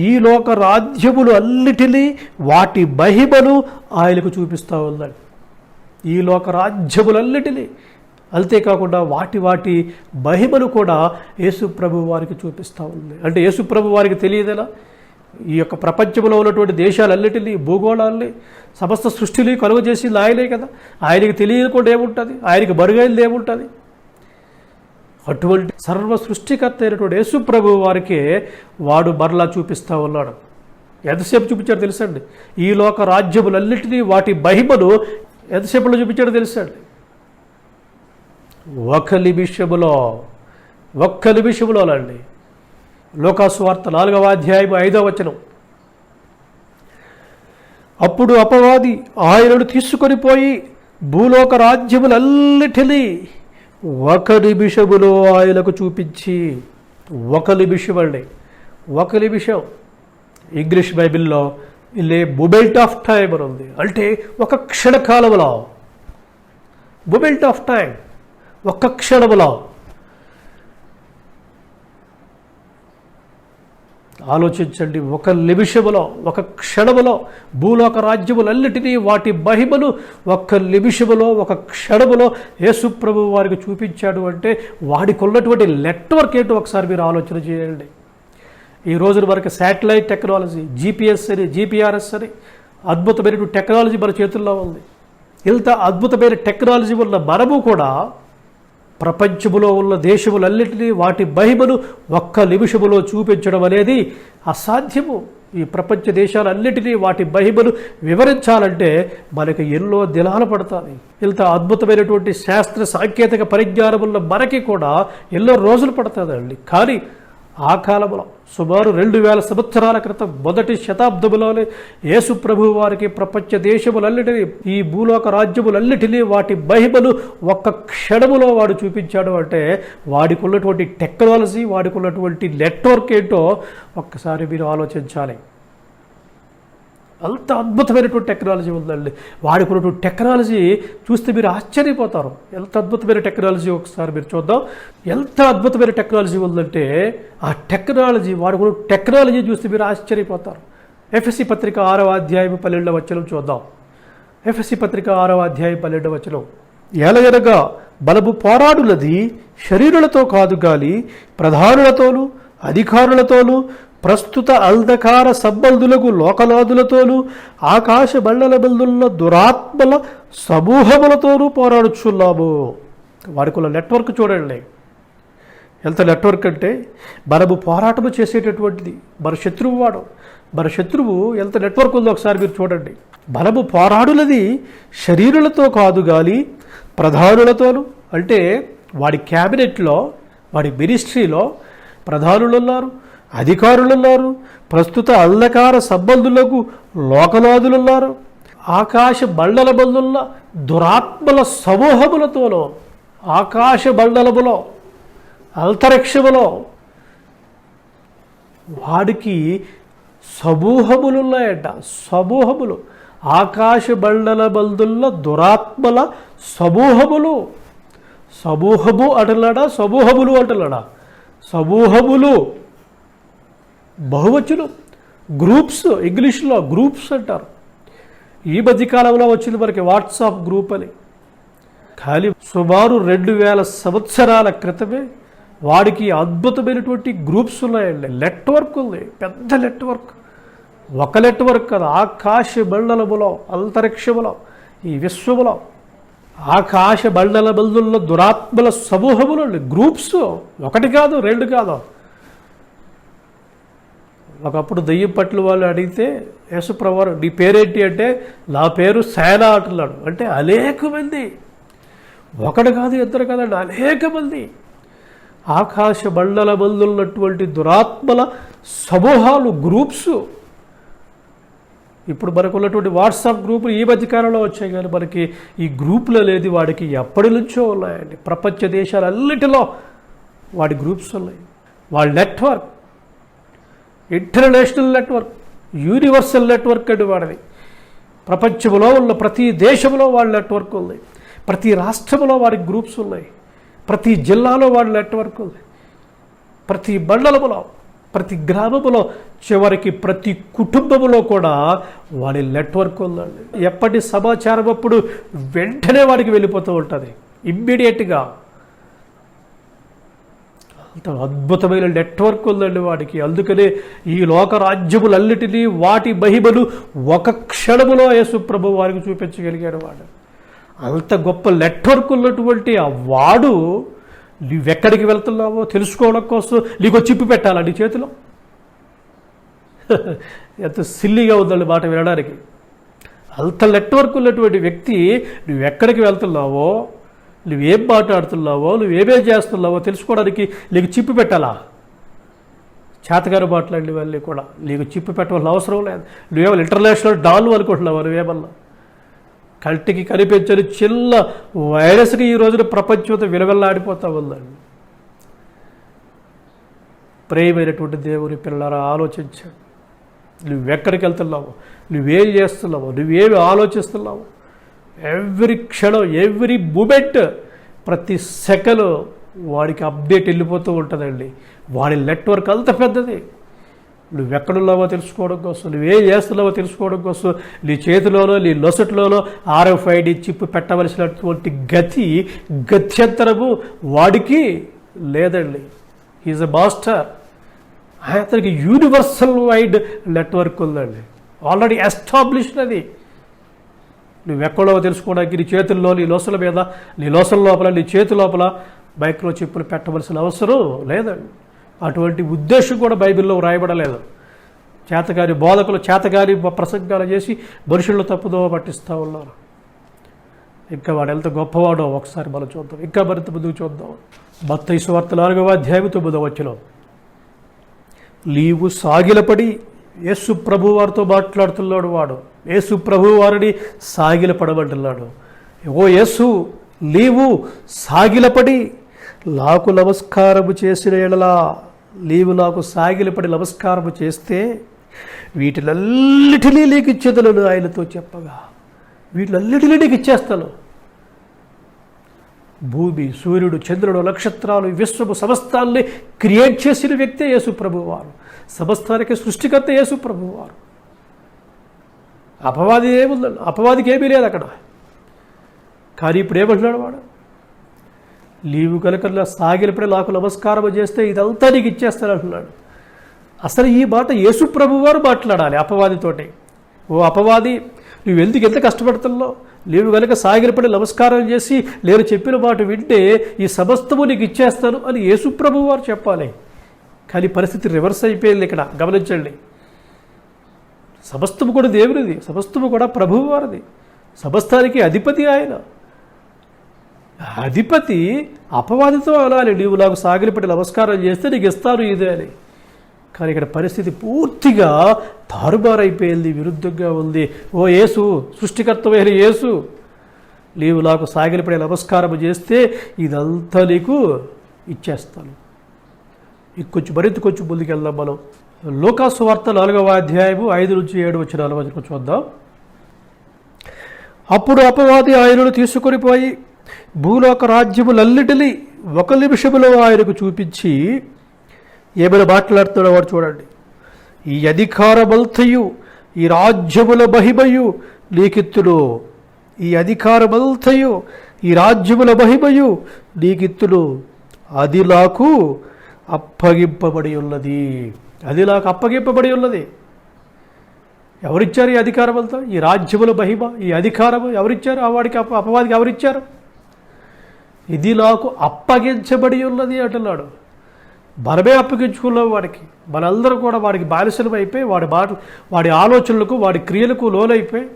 S1: ఈ లోక రాజ్యములు అన్నిటినీ వాటి మహిమను ఆయనకు చూపిస్తూ ఉన్నాడు. ఈ లోక రాజ్యములన్నిటినీ, అంతేకాకుండా వాటి మహిమను కూడా యేసుప్రభు వారికి చూపిస్తూ ఉంది. అంటే యేసుప్రభు వారికి తెలియదేనా ఈ యొక్క ప్రపంచంలో ఉన్నటువంటి దేశాలన్నిటినీ, భూగోళాలని, సమస్త సృష్టిని కలుగజేసింది ఆయనే కదా. ఆయనకి తెలియకుండా ఏముంటుంది? ఆయనకి మరుగైంది ఏముంటుంది? అటువంటి సర్వ సృష్టికర్త అయినటువంటి యేసుప్రభు వారికే వాడు మరలా చూపిస్తూ ఉన్నాడు. ఎంతసేపు చూపించాడు తెలుసండి? ఈ లోక రాజ్యములన్నిటినీ వాటి మహిమను ఎంతసేపులో చూపించాడో తెలుసండి? ఒక్క నిమిషములో అండి. లోకాసువార్త 4వ అధ్యాయం 5వ వచనం. అప్పుడు అపవాది ఆయనను తీసుకొని పోయి భూలోక రాజ్యములన్నిటినీ ఒక నిమిషములో ఆయనకు చూపించి, ఒక నిమిషం అండి, ఒక నిమిషం. ఇంగ్లీష్ బైబిల్లో ఇల్లే మూమెంట్ ఆఫ్ టైం అని ఉంది. అంటే ఒక క్షణకాలంలో, మూమెంట్ ఆఫ్ టైం, ఒక్క క్షణములో. ఆలోచించండి, ఒక నిమిషములో, ఒక క్షణములో భూలోక రాజ్యములన్నిటినీ వాటి మహిమను ఒక్క నిమిషములో, ఒక క్షణములో యేసుప్రభు వారికి చూపించాడు. అంటే వాడికి ఉన్నటువంటి నెట్వర్క్ ఏంటో ఒకసారి మీరు ఆలోచన చేయండి. ఈ రోజున మనకి శాటిలైట్ టెక్నాలజీ, జీపీఎస్ అని, జీపీఆర్ఎస్ అని అద్భుతమైనటువంటి టెక్నాలజీ మన చేతుల్లో ఉంది. ఇంత అద్భుతమైన టెక్నాలజీ ఉన్న మనము కూడా ప్రపంచములో ఉన్న దేశములన్నిటినీ వాటి మహిమను ఒక్క నిమిషములో చూపించడం అనేది అసాధ్యము. ఈ ప్రపంచ దేశాలన్నిటినీ వాటి మహిమను వివరించాలంటే మనకి ఎన్నో దినాలు పడతాయి. ఇంత అద్భుతమైనటువంటి శాస్త్ర సాంకేతిక పరిజ్ఞానం ఉన్న మనకి కూడా ఎన్నో రోజులు పడుతుందండి. కానీ ఆ కాలంలో సుమారు 2000 సంవత్సరాల క్రితం మొదటి శతాబ్దంలోనే యేసు ప్రభు వారికి ప్రపంచ దేశములన్నిటినీ, ఈ భూలోక రాజ్యములన్నిటినీ వాటి మహిమను ఒక్క క్షణములో వాడు చూపించాడు. అంటే వాడికి ఉన్నటువంటి టెక్నాలజీ, వాడికి ఉన్నటువంటి నెట్వర్క్ ఏంటో ఒక్కసారి మీరు ఆలోచించాలి. అంత అద్భుతమైనటువంటి టెక్నాలజీ ఉందండి. వాడికి ఉన్నటువంటి టెక్నాలజీ చూస్తే మీరు ఆశ్చర్యపోతారు. ఎంత అద్భుతమైన టెక్నాలజీ ఒకసారి మీరు చూద్దాం. ఎంత అద్భుతమైన టెక్నాలజీ ఉందంటే ఆ టెక్నాలజీ, వాడికి ఉన్న టెక్నాలజీ చూస్తే మీరు ఆశ్చర్యపోతారు. ఎఫెసీ పత్రిక 6వ అధ్యాయం 12వ వచనం చూద్దాం. ఎఫెసీ పత్రిక 6వ అధ్యాయం 12వ వచనం. ఎలయనగా బలము పోరాడులది శరీరులతో కాదు గాని ప్రధానులతోనూ అధికారులతోనూ ప్రస్తుత అంధకార సంబంధులకు లోకనాథులతోనూ ఆకాశ మండల బంధుల దురాత్మల సమూహములతోనూ పోరాడుచున్నాము. వాడికున్న నెట్వర్క్ చూడండి. ఎంత నెట్వర్క్ అంటే మనము పోరాటము చేసేటటువంటిది మన శత్రువు వాడు. మన శత్రువు ఎంత నెట్వర్క్ ఉందో ఒకసారి మీరు చూడండి. మనము పోరాడులది శరీరులతో కాదు గాని ప్రధానులతోనూ. అంటే వాడి క్యాబినెట్లో, వాడి మినిస్ట్రీలో ప్రధానులు ఉన్నారు, అధికారులు ఉన్నారు, ప్రస్తుత అంధకార సంబంధులకు లోకనాథులు ఉన్నారు, ఆకాశ మండల బంధుల దురాత్మల సమూహములతోనూ. ఆకాశ మండలములో, అంతరిక్షములో వాడికి సమూహములు ఉన్నాయంట. సమూహములు, ఆకాశ మండల బంధుల దురాత్మల సమూహములు. సమూహము అంటున్నాడా, సమూహములు అంటున్నాడా? సమూహములు, బహువచనం, గ్రూప్స్. ఇంగ్లీష్లో గ్రూప్స్ అంటారు. ఈ మధ్యకాలంలో వచ్చింది మనకి వాట్సాప్ గ్రూప్ అని. కానీ సుమారు 2000 సంవత్సరాల క్రితమే వాడికి అద్భుతమైనటువంటి గ్రూప్స్ ఉన్నాయండి. నెట్వర్క్ ఉంది, పెద్ద నెట్వర్క్. ఒక నెట్వర్క్ కదా, ఆకాశ మండలములో, అంతరిక్షములో, ఈ విశ్వములో ఆకాశ మండల బంధువుల్లో దురాత్మల సమూహములు, గ్రూప్స్. ఒకటి కాదు, రెండు కాదు. ఒకప్పుడు దెయ్యం పట్ల వాళ్ళు అడిగితే యేసుప్రభువారు నీ పేరేంటి అంటే నా పేరు సేన అంటున్నాడు. అంటే అనేక మంది, ఒకటి కాదు, ఇద్దరు కాదండి, అనేక మంది. ఆకాశ మండల బంధువులున్నటువంటి దురాత్మల సమూహాలు, గ్రూప్స్. ఇప్పుడు మనకు ఉన్నటువంటి వాట్సాప్ గ్రూపులు ఈ మధ్యకాలంలో వచ్చాయి, కానీ మనకి ఈ గ్రూపులో లేదు, వాడికి ఎప్పటి నుంచో ఉన్నాయండి. ప్రపంచ దేశాలన్నిటిలో వాడి గ్రూప్స్ ఉన్నాయి. వాళ్ళ network international network, universal network అండి వాడిది. ప్రపంచంలో ఉన్న ప్రతి దేశంలో వాళ్ళ నెట్వర్క్ ఉంది, ప్రతి రాష్ట్రంలో వాడి గ్రూప్స్ ఉన్నాయి, ప్రతి జిల్లాలో వాళ్ళ నెట్వర్క్ ఉంది, ప్రతి మండలంలో, ప్రతి గ్రామంలో, చివరికి ప్రతి కుటుంబంలో కూడా వాడి నెట్వర్క్ ఉందండి. ఎప్పటి సమాచారం అప్పుడు వెంటనే వాడికి వెళ్ళిపోతూ ఉంటుంది, ఇమ్మీడియట్గా. అంత అద్భుతమైన నెట్వర్క్ ఉందండి వాడికి. అందుకనే ఈ లోక రాజ్యములన్నిటినీ వాటి మహిమలు ఒక క్షణములో యేసుప్రభు వారికి చూపించగలిగాడు. వాడు అంత గొప్ప నెట్వర్క్ ఉన్నటువంటి ఆ వాడు నువ్వెక్కడికి వెళ్తున్నావో తెలుసుకోవడం కోసం నీకు చిప్పి పెట్టాలా నీ చేతిలో? ఎంత సిల్లీగా ఉందండి మాట వినడానికి. అంత నెట్వర్క్ ఉన్నటువంటి వ్యక్తి నువ్వెక్కడికి వెళ్తున్నావో, నువ్వేం మాట్లాడుతున్నావో, నువ్వేమేం చేస్తున్నావో తెలుసుకోవడానికి నీకు చిప్పి పెట్టాలా? చేతగారు మాట్లాడిన వాళ్ళని కూడా నీకు చిప్పి పెట్టవలసిన అవసరం లేదు. నువ్వేమో ఇంటర్నేషనల్ డాన్ అనుకుంటున్నావు. నువ్వేమన్నా కంటికి కనిపించని చిన్న వైరస్కి ఈ రోజున ప్రపంచంతో విలువెల్లాడిపోతూ ఉందండి. ప్రియమైనటువంటి దేవుని పిల్లలారా, ఆలోచించాడు. నువ్వెక్కడికి వెళ్తున్నావు, నువ్వేం చేస్తున్నావు, నువ్వేమి ఆలోచిస్తున్నావు, ఎవ్రీ క్షణం, ఎవ్రీ మూమెంట్, ప్రతి సెకండ్ వాడికి అప్డేట్ వెళ్ళిపోతూ ఉంటుందండి. వాడి నెట్వర్క్ అంత పెద్దది. నువ్వెక్కడున్నావో తెలుసుకోవడం కోసం, నువ్వేం చేస్తున్నావో తెలుసుకోవడం కోసం నీ చేతిలోనో నీ నొసటిలోనో RFID చిప్ పెట్టవలసినటువంటి గత్యంతరము వాడికి లేదండి. Is a master. అతనికి యూనివర్సల్ వైడ్ నెట్వర్క్ ఉందండి, ఆల్రెడీ ఎస్టాబ్లిష్డ్. అది నువ్వెక్కడో తెలుసుకోవడానికి నీ చేతుల్లో, నీ లోసల మీద, నీ లోసల లోపల, నీ చేతి లోపల మైక్రో చిప్పులు పెట్టవలసిన అవసరం లేదండి. అటువంటి ఉద్దేశం కూడా బైబిల్లో వ్రాయబడలేదు. చేతగారి బోధకులు చేతగారి ప్రసంగాలు చేసి మనుషులను తప్పుదో పట్టిస్తూ ఉన్నారు. ఇంకా వాడు ఎంత గొప్పవాడో ఒకసారి మనం చూద్దాం, ఇంకా మరింత ముందుకు చూద్దాం. మత్తయి సువార్త 4వ అధ్యాయం 9వ వచనం. నీవు సాగిలపడి, యేసు ప్రభు వారితో మాట్లాడుతున్నాడు వాడు. యేసు ప్రభు వారిని సాగిలపడమంటున్నాడు. ఓ యేసు, నీవు సాగిలపడి నాకు నమస్కారము చేసిన ఎడలా, నీవు నాకు సాగిలపడి నమస్కారము చేస్తే వీటిలన్నిటినీ నీకు ఇచ్చేదలను ఆయనతో చెప్పగా, వీటిలన్నిటినీ నీకు ఇచ్చేస్తాను. భూమి, సూర్యుడు, చంద్రుడు, నక్షత్రాలు, విశ్వము సమస్తాన్ని క్రియేట్ చేసిన వ్యక్తే యేసు ప్రభువారు. సమస్తానికి సృష్టికర్త యేసు ప్రభువారు. అపవాది ఏముందండి? అపవాదికి ఏమీ లేదు అక్కడ. కానీ ఇప్పుడు ఏమంటున్నాడు వాడు? నీవు కనుక సాగిలపడి నాకు నమస్కారం చేస్తే ఇదంతా నీకు ఇచ్చేస్తాను అంటున్నాడు. అసలు ఈ మాట యేసు ప్రభువారు మాట్లాడాలి అపవాదితోటి. ఓ అపవాది, నువ్వు ఎందుకు ఎంత కష్టపడుతున్నావు? నీవు కనుక సాగిలపడి నమస్కారం చేసి నేను చెప్పిన మాట వింటే ఈ సమస్తము నీకు ఇచ్చేస్తాను అని యేసు ప్రభువారు చెప్పాలి. కానీ పరిస్థితి రివర్స్ అయిపోయింది ఇక్కడ. గమనించండి, సమస్తము కూడా దేవునిది, సమస్తము కూడా ప్రభువారిది. సమస్తానికి అధిపతి ఆయన. అధిపతి అపవాదితో అనాలి, నీవు నాకు సాగిలపడి నమస్కారం చేస్తే నీకు ఇస్తాను ఇదే అని. కానీ ఇక్కడ పరిస్థితి పూర్తిగా తారుమారైపోయింది, విరుద్ధంగా ఉంది. ఓ యేసు, సృష్టికర్తమైన యేసు, నీవు నాకు సాగిలపడి నమస్కారం చేస్తే ఇదంతా నీకు ఇచ్చేస్తాను. ఇంకొంచెం మరింత కొంచెం ముందుకెళ్దాం మనం. లూకాసు వార్త 4వ అధ్యాయము 5 నుంచి 7 వచనాల వరకు చూద్దాం. అప్పుడు అపవాది ఆయనను తీసుకొని పోయి భూలోక రాజ్యములన్నిటినీ ఒక నిమిషంలో ఆయనకు చూపించి ఏమైనా మాట్లాడుతున్నాడో వాడు చూడండి. ఈ అధికారమంతయు ఈ రాజ్యముల మహిమయు నీకిత్తును, ఈ అధికారమంతయు ఈ రాజ్యముల మహిమయు నీకిత్తును, అది నాకు అప్పగింపబడి ఉన్నది. అది నాకు అప్పగింపబడి ఉన్నది. ఎవరిచ్చారు ఈ అధికారం అంతా? ఈ రాజ్యముల మహిమ, ఈ అధికారము ఎవరిచ్చారు? అపవాదికి ఎవరిచ్చారు? ఇది నాకు అప్పగించబడి ఉన్నది అంటున్నాడు. మనమే అప్పగించుకున్నాం వాడికి. మనందరూ కూడా వాడికి బానిసలం అయిపోయి, వాడి ఆలోచనలకు, వాడి క్రియలకు లోనైపోయి,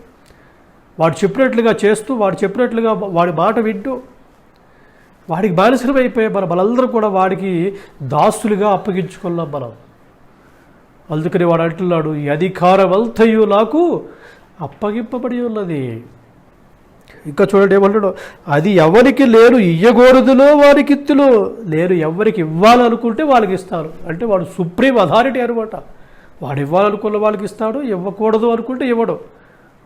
S1: వాడు చెప్పినట్లుగా చేస్తూ, వాడు చెప్పినట్లుగా వాడి మాట వింటూ వాడికి బానిసలం అయిపోయి మనందరూ కూడా వాడికి దాసులుగా అప్పగించుకున్నాం మనం. అందుకని వాడు అంటున్నాడు, ఈ అధికారమంతయు నాకు అప్పగింపబడి ఉన్నది. ఇంకా చూడండి ఏమంటాడు, అది ఎవరికి లేరు ఇయ్యకూడదులో వారికి ఇత్తులు, లేరు ఎవరికి ఇవ్వాలనుకుంటే వాళ్ళకి ఇస్తాను. అంటే వాడు సుప్రీం అథారిటీ అనమాట. వాడు ఇవ్వాలనుకున్న వాళ్ళకి ఇస్తాడు, ఇవ్వకూడదు అనుకుంటే ఇవ్వడు.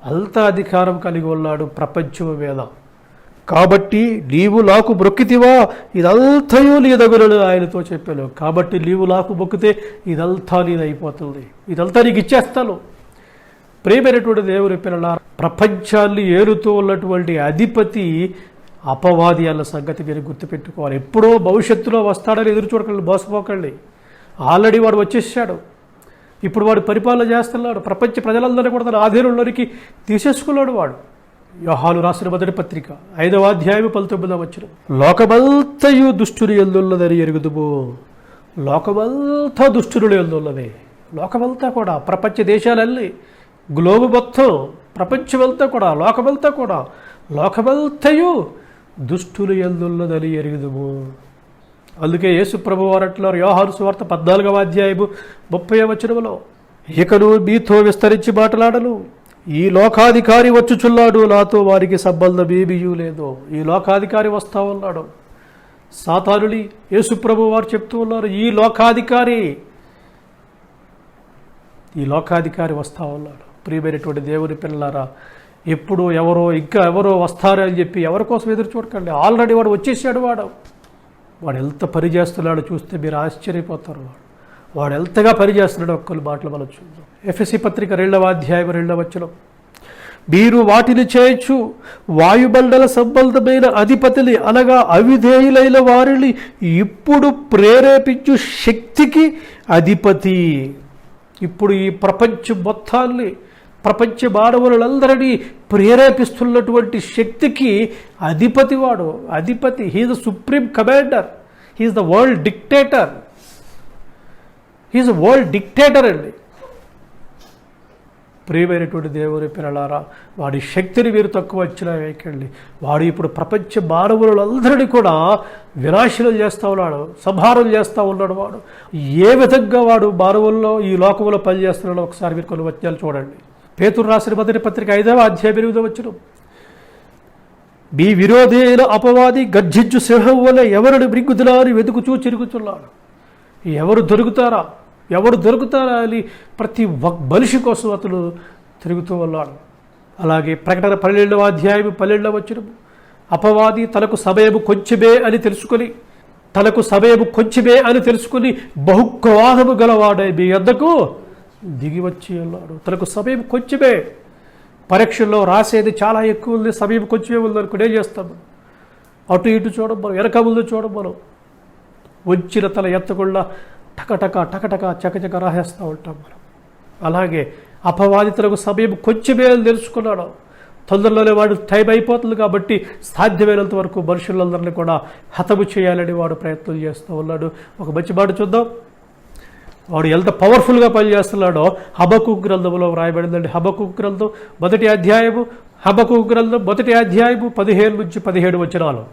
S1: అంత అధికారం కలిగి ఉన్నాడు ప్రపంచం మీద. కాబట్టి నీవు నాకు మొక్కితివా ఇదంతయు నీదగునని ఆయనతో చెప్పాను. కాబట్టి నీవు నాకు మొక్కితే ఇదంతా నీదైపోతుంది, ఇదంతా నీకు ఇచ్చేస్తాను. ప్రియమైనటువంటి దేవుని పిల్లలారా, ప్రపంచాన్ని ఏలుతూ ఉన్నటువంటి అధిపతి అపవాది అన్న సంగతి మీరు గుర్తుపెట్టుకోవాలి. ఎప్పుడో భవిష్యత్తులో వస్తాడని ఎదురు చూడకండి, మోసపోకండి. ఆల్రెడీ వాడు వచ్చేసాడు. ఇప్పుడు వాడు పరిపాలన చేస్తున్నాడు. ప్రపంచ ప్రజలందరినీ కూడా తన ఆధీనంలోనికి తీసేసుకున్నాడు వాడు. యోహాను రాసిన మొదటి పత్రిక 5వ అధ్యాయం 19వ వచనం, లోకమంతయు దుష్టుని యందున్నదని ఎరుగుదుము. లోకమంతా దుష్టుని యందున్నదే. లోకమంతా కూడా, ప్రపంచ దేశాలన్నీ, గ్లోబ్ మొత్తం, ప్రపంచమంతా కూడా, లోకమంతయు దుష్టుని యందున్నదని ఎరుగుదుము. అందుకే యేసు ప్రభువు వారు అంటున్నారు యోహాను సువార్త 14వ అధ్యాయము 30వ వచనంలో, ఇకను మీతో విస్తరించి మాట్లాడను, ఈ లోకాధికారి వచ్చుచున్నాడు, నాతో వారికి సంబంధం ఏమీ లేదు. ఈ లోకాధికారి వస్తూ ఉన్నాడు, సాతానుని యేసు ప్రభువు వారు చెప్తూ ఉన్నారు, ఈ లోకాధికారి వస్తూ ఉన్నాడు. ప్రియమైనటువంటి దేవుని పిల్లలారా, ఎప్పుడు ఎవరో ఇంకా ఎవరో వస్తారు అని చెప్పి ఎవరి కోసం ఎదురు చూడకండి. ఆల్రెడీ వాడు వచ్చేసాడు. వాడు ఎంత పని చేస్తున్నాడో చూస్తే మీరు ఆశ్చర్యపోతారు. వాడు ఎంతగా పనిచేస్తున్నాడో ఒక్కరు మాటలు మనం చూద్దాం. ఎఫెసీ పత్రిక 2వ అధ్యాయం 2వ వచనం, మీరు వాటిని చేయొచ్చు వాయుమండల సంబంధమైన అధిపతిని అనగా అవిధేయులైన వారిని ఇప్పుడు ప్రేరేపించు శక్తికి అధిపతి. ఇప్పుడు ఈ ప్రపంచం మొత్తాన్ని, ప్రపంచ మానవులందరినీ ప్రేరేపిస్తున్నటువంటి శక్తికి అధిపతి వాడు. అధిపతి, he's the supreme commander, he's the world dictator. He's world dictator అండి. ప్రియమైనటువంటి దేవుని పిల్లలారా, వాడి శక్తిని మీరు తక్కువ అంచనా వేయకండి. వాడు ఇప్పుడు ప్రపంచ మానవులందరినీ కూడా వినాశనం చేస్తూ ఉన్నాడు, సంహారం చేస్తూ ఉన్నాడు. వాడు ఏ విధంగా వాడు మానవుల్లో ఈ లోకంలో పనిచేస్తున్నాడో ఒకసారి మీరు కొన్ని వచనాలు చూడండి. పేతురు రాసిన మొదటి పత్రిక 5వ అధ్యాయం 8వ వచనం, మీ విరోధి అయిన అపవాది గర్జించు సింహం వల్ల ఎవరిని మృంగుదులా అని వెతుకుచూ తిరుగుతున్నాడు. ఎవరు దొరుకుతారా అని ప్రతి మనిషి కోసం అతను తిరుగుతూ ఉన్నాడు. అలాగే ప్రకటన 12వ అధ్యాయం 12వ వచనం, అపవాది తనకు సమయము కొంచెమే అని తెలుసుకుని బహుక్రోధము గలవాడే మీ వద్దకు దిగి వచ్చి ఉన్నాడు. తనకు సమయం కొంచెమే, పరీక్షల్లో రాసేది చాలా ఎక్కువ ఉంది, సమయం కొంచెమే ఉంది అనుకుని ఏం చేస్తాం? అటు ఇటు చూడం మనం, వెనక ముందు చూడం మనం, వంచిన తల ఎత్తకుండా టకటక చకచక రాసేస్తూ ఉంటాం మనం. అలాగే అపవాది తనకు సమయం కొంచెమే అని తెలుసుకున్నాడు. తొందరలోనే వాడు టైం అయిపోతుంది కాబట్టి సాధ్యమైనంత వరకు మనుషులందరినీ కూడా హతము చేయాలని వాడు ప్రయత్నం చేస్తూ ఉన్నాడు. ఒక మంచి మాట చూద్దాం. వాడు ఎంత పవర్ఫుల్గా పనిచేస్తున్నాడో హబక్కూకు గ్రంథంలో వ్రాయబడిందండి. హబక్కూకు గ్రంథం మొదటి అధ్యాయము 15-17 వచనాలు,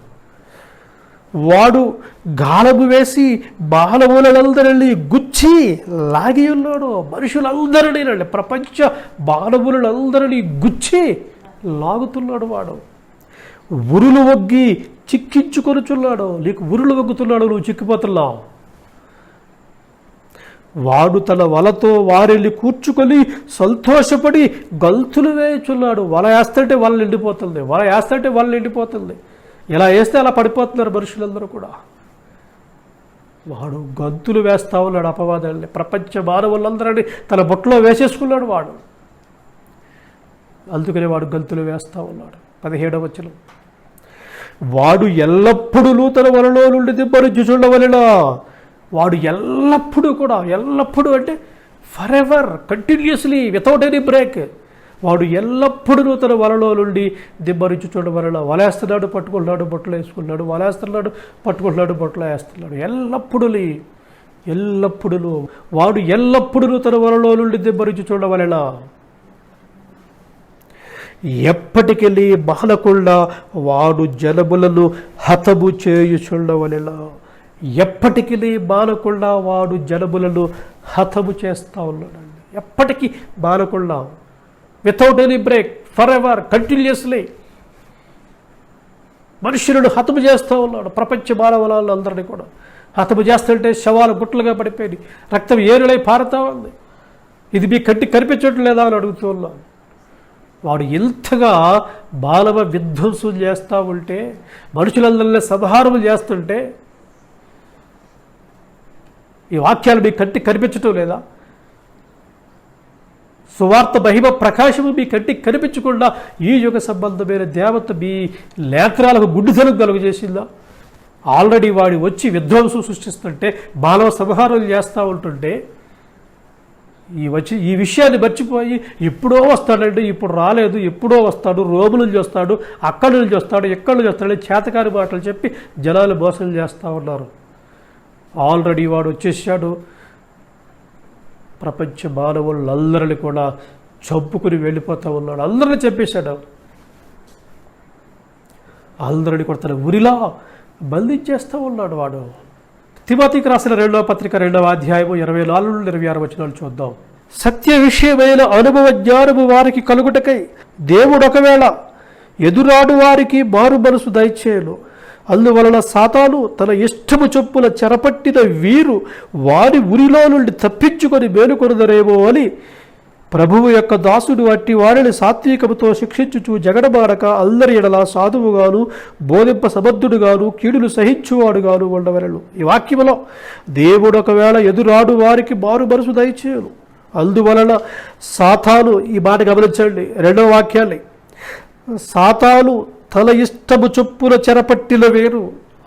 S1: వాడు గాలము వేసి మానవులందరినీ గుచ్చి లాగి ఉన్నాడు. మనుషులందరినీ, ప్రపంచ మానవులందరినీ గుచ్చి లాగుతున్నాడు. వాడు ఉరులు వగ్గి చిక్కించుకొనుచున్నాడు. నీకు ఉరులు వగ్గుతున్నాడు, నువ్వు చిక్కిపోతున్నావు. వాడు తన వలతో వారిని కూర్చుకొని సంతోషపడి గంతులు వేయుచున్నాడు. వల వేస్తుంటే వల నిండిపోతుంది. ఎలా వేస్తే అలా పడిపోతున్నారు మనుషులందరూ కూడా. వాడు గంతులు వేస్తూ ఉన్నాడు అపవాదాన్ని. ప్రపంచ మానవులందరినీ తన బొట్లో వేసేసుకున్నాడు వాడు. అందుకనే వాడు గంతులు వేస్తూ ఉన్నాడు. 17వ వచనం, వాడు ఎల్లప్పుడూ తన వలలో నుండి దిబ్బరించి చూడవలెనా. వాడు ఎల్లప్పుడూ అంటే for ever, continuously, without any break, వాడు ఎల్లప్పుడూ తన వలలో నుండి దిబ్బరించి చూడడం వలన వలేస్తున్నాడు, పట్టుకుంటున్నాడు, బొట్టలు వేసుకున్నాడు, వలేస్తున్నాడు, పట్టుకుంటున్నాడు, బొట్టలు వేస్తున్నాడు. ఎల్లప్పుడూ వాడు ఎల్లప్పుడూ తన వలలో నుండి దిబ్బరించి చూడడం వలన ఎప్పటికెళ్ళి మానకుండా వాడు జనములను హతము చేయుచుండవలెనా. ఎప్పటికీ మానకుండా వాడు జనములను హతము చేస్తూ ఉన్నాడండి. ఎప్పటికీ మానకుండా, without any break, forever, continuously మనుషులను హతము చేస్తూ ఉన్నాడు. ప్రపంచ మానవులందరినీ కూడా హతము చేస్తుంటే శవాలు గుట్టలుగా పడిపోయింది, రక్తం ఏరులై పారుతూ ఉంది. ఇది మీ కంటికి కనిపించట్లేదా అని అడుగుతూ ఉన్నాను. వాడు ఎంతగా మానవ విధ్వంసం చేస్తూ ఉంటే, మనుషులందరినీ సంహారం చేస్తుంటే ఈ వాక్యాలు మీ కంటికి కనిపించటం లేదా? సువార్త మహిమ ప్రకాశము మీ కంటికి కనిపించకుండా ఈ యుగ సంబంధమైన దేవత మీ నేత్రాలకు గుడ్డితనం కలుగజేసిందా? ఆల్రెడీ వాడి వచ్చి విధ్వంసం సృష్టిస్తుంటే, మానవ సంహారం చేస్తూ ఉంటుంటే ఈ విషయాన్ని మర్చిపోయి ఎప్పుడో వస్తాడండి, ఇప్పుడు రాలేదు, ఎప్పుడో వస్తాడు, రోగుల నుంచి వస్తాడు, అక్కడి నుంచి వస్తాడు, ఎక్కడి నుంచి వస్తాడు, చేతకాని మాటలు చెప్పి జనాలు మోసం చేస్తూ ఉన్నారు. ఆల్రెడీ వాడు వచ్చేసాడు. ప్రపంచ మానవులందరినీ కూడా చంపుకుని వెళ్ళిపోతూ ఉన్నాడు. అందరిని చెప్పేశాడు. అందరిని కూడా తన ఉరిలా బంధించేస్తూ ఉన్నాడు వాడు. తిమోతికి రాసిన 2వ పత్రిక 2వ అధ్యాయము 24 నుండి 26 వచనాలు చూద్దాం. సత్య విషయమైన అనుభవ జ్ఞానము వారికి కలుగుటకై దేవుడు ఒకవేళ ఎదురాడు వారికి మారు మనసు దయచేయను. అందువలన సాతాను తన ఇష్టము చొప్పున చెరపట్టిన వీరు వారి ఉరిలో నుండి తప్పించుకొని మేలుకొనదరేమో అని ప్రభువు యొక్క దాసుడు అట్టి వారిని సాత్వికముతో శిక్షించుచు జగడమాడక అందరి ఎడల సాధువుగాను బోధింప సమర్థుడుగాను కీడులు సహించువాడుగాను ఉండవలెను. ఈ వాక్యములో దేవుడు ఒకవేళ ఎదురాడు వారికి మారు మనసు దయచేయను. అందువలన సాతాను, ఈ మాట గమనించండి, 2వ వాక్యాన్ని, సాతాను తన ఇష్టము చొప్పున చెరపట్టిన వేరు,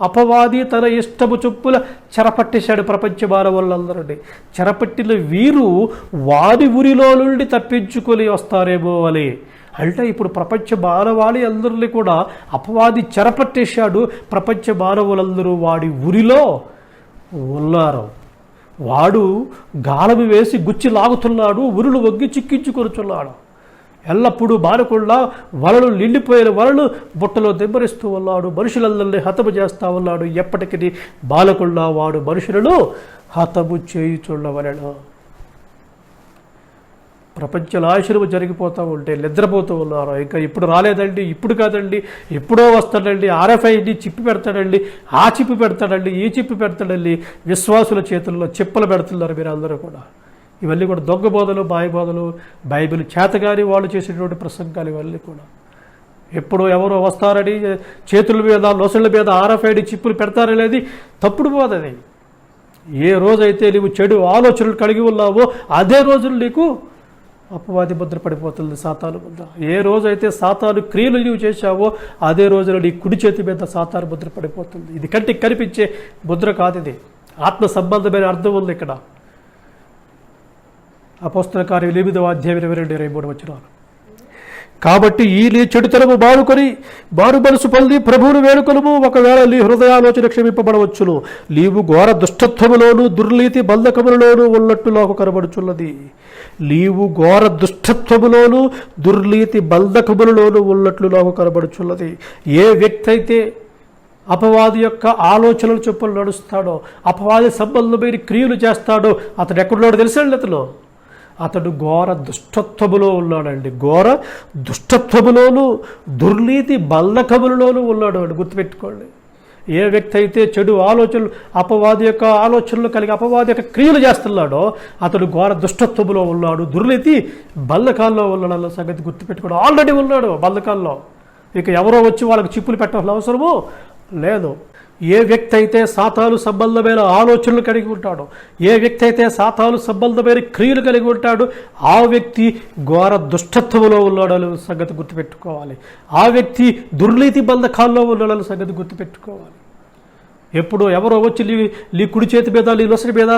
S1: అపవాది తన ఇష్టము చొప్పున చెరపట్టేశాడు ప్రపంచ మానవులందరినీ. చెరపట్టిన వీరు వారి ఉరిలో నుండి తప్పించుకొని వస్తారేమో అని. అంటే ఇప్పుడు ప్రపంచ మానవాళి అందరినీ కూడా అపవాది చెరపట్టేశాడు. ప్రపంచ మానవులందరూ వాడి ఉరిలో ఉన్నారు. వాడు గాలము వేసి గుచ్చి లాగుతున్నాడు, ఉరులు వగ్గి చిక్కించుకొనుచున్నాడు. ఎల్లప్పుడూ మానకుండా వలలు నిండిపోయిన వలలు బుట్టలో దెబ్బరిస్తూ ఉన్నాడు. మనుషులందరినీ హతము చేస్తూ ఉన్నాడు. ఎప్పటికీ బాలకుండా వాడు మనుషులను హతము చేయుచుండవలెను. ప్రపంచ నాశనము జరిగిపోతూ ఉంటే నిద్రపోతూ ఉన్నారు. ఇంకా ఇప్పుడు రాలేదండి, ఇప్పుడు కాదండి, ఎప్పుడో వస్తాడండి, RFID చిప్పి పెడతాడండి, ఆ చిప్పి పెడతాడండి, ఈ చిప్పి పెడతాడండి. విశ్వాసుల చేతుల్లో చిప్పలు పెడుతున్నారు మీరు అందరూ కూడా. ఇవన్నీ కూడా దొంగ బోధలు, బాయి బోధలు, బైబిల్ చేతగాని వాళ్ళు చేసేటువంటి ప్రసంగాలు ఇవన్నీ కూడా. ఎప్పుడో ఎవరో వస్తారని చేతుల మీద, నొసళ్ళ మీద RFID చిప్పులు పెడతారనేది తప్పుడు బోధది. ఏ రోజైతే నీవు చెడు ఆలోచనలు కలిగి ఉన్నావో అదే రోజులు నీకు అపవాది ముద్ర పడిపోతుంది, సాతాను ముద్ర. ఏ రోజైతే సాతాను క్రియలు నీవు చేశావో అదే రోజున నీ కుడి చేతి మీద సాతాను ముద్ర పడిపోతుంది. ఇది కంటికి కనిపించే ముద్ర కాదు, ఇది ఆత్మ సంబంధమైన అర్థం ఉంది ఇక్కడ. అపోస్తల కార్యం 8వ అధ్యాయం 22-23 వచనాలు. కాబట్టి ఈ నీ చెడుతనము మానుకొని మారు మనసు పొంది ప్రభువును వేడుకొనుము. ఒకవేళ నీ హృదయాలోచన క్షమింపబడవచ్చును. నీవు ఘోర దుష్టత్వములోను దుర్నీతి బంధకములలోనూ ఉన్నట్టు నాకు కనబడుచున్నది. నీవు ఘోర దుష్టత్వములోను దుర్నీతి బంధకములలోనూ ఉన్నట్లు నాకు కనబడుచున్నది. ఏ వ్యక్తి అయితే అపవాది యొక్క ఆలోచనలు చొప్పులు నడుస్తాడో, అపవాది సంబంధమైన క్రియలు చేస్తాడో, అతడు ఎక్కడున్నాడో తెలుసండి. అతడు ఘోర దుష్టత్వములో ఉన్నాడండి. ఘోర దుష్టత్వములోను దుర్నీతి బంధకములలోనూ ఉన్నాడు అని గుర్తుపెట్టుకోండి. ఏ వ్యక్తి అయితే చెడు ఆలోచనలు, అపవాది యొక్క ఆలోచనలు కలిగి అపవాది యొక్క క్రియలు చేస్తున్నాడో అతడు ఘోర దుష్టత్వములో ఉన్నాడు, దుర్నీతి బంధకాల్లో ఉన్నాడు సంగతి గుర్తుపెట్టుకోండి. ఆల్రెడీ ఉన్నాడు బంధకాల్లో. ఇక ఎవరో వచ్చి వాళ్ళకి చిప్పులు పెట్టాల్సిన అవసరమో లేదు. ఏ వ్యక్తి అయితే సాతాను సంబంధమైన ఆలోచనలు కలిగి ఉంటాడో, ఏ వ్యక్తి అయితే సాతాను సంబంధమైన క్రియలు కలిగి ఉంటాడో ఆ వ్యక్తి ఘోర దుష్టత్వంలో ఉన్నాడని సంగతి గుర్తుపెట్టుకోవాలి. ఆ వ్యక్తి దుర్నీతి బంధకాల్లో ఉన్నాడని సంగతి గుర్తుపెట్టుకోవాలి. ఎప్పుడో ఎవరో వచ్చి నీ కుడి చేతి మీద, నీ నొసటి మీద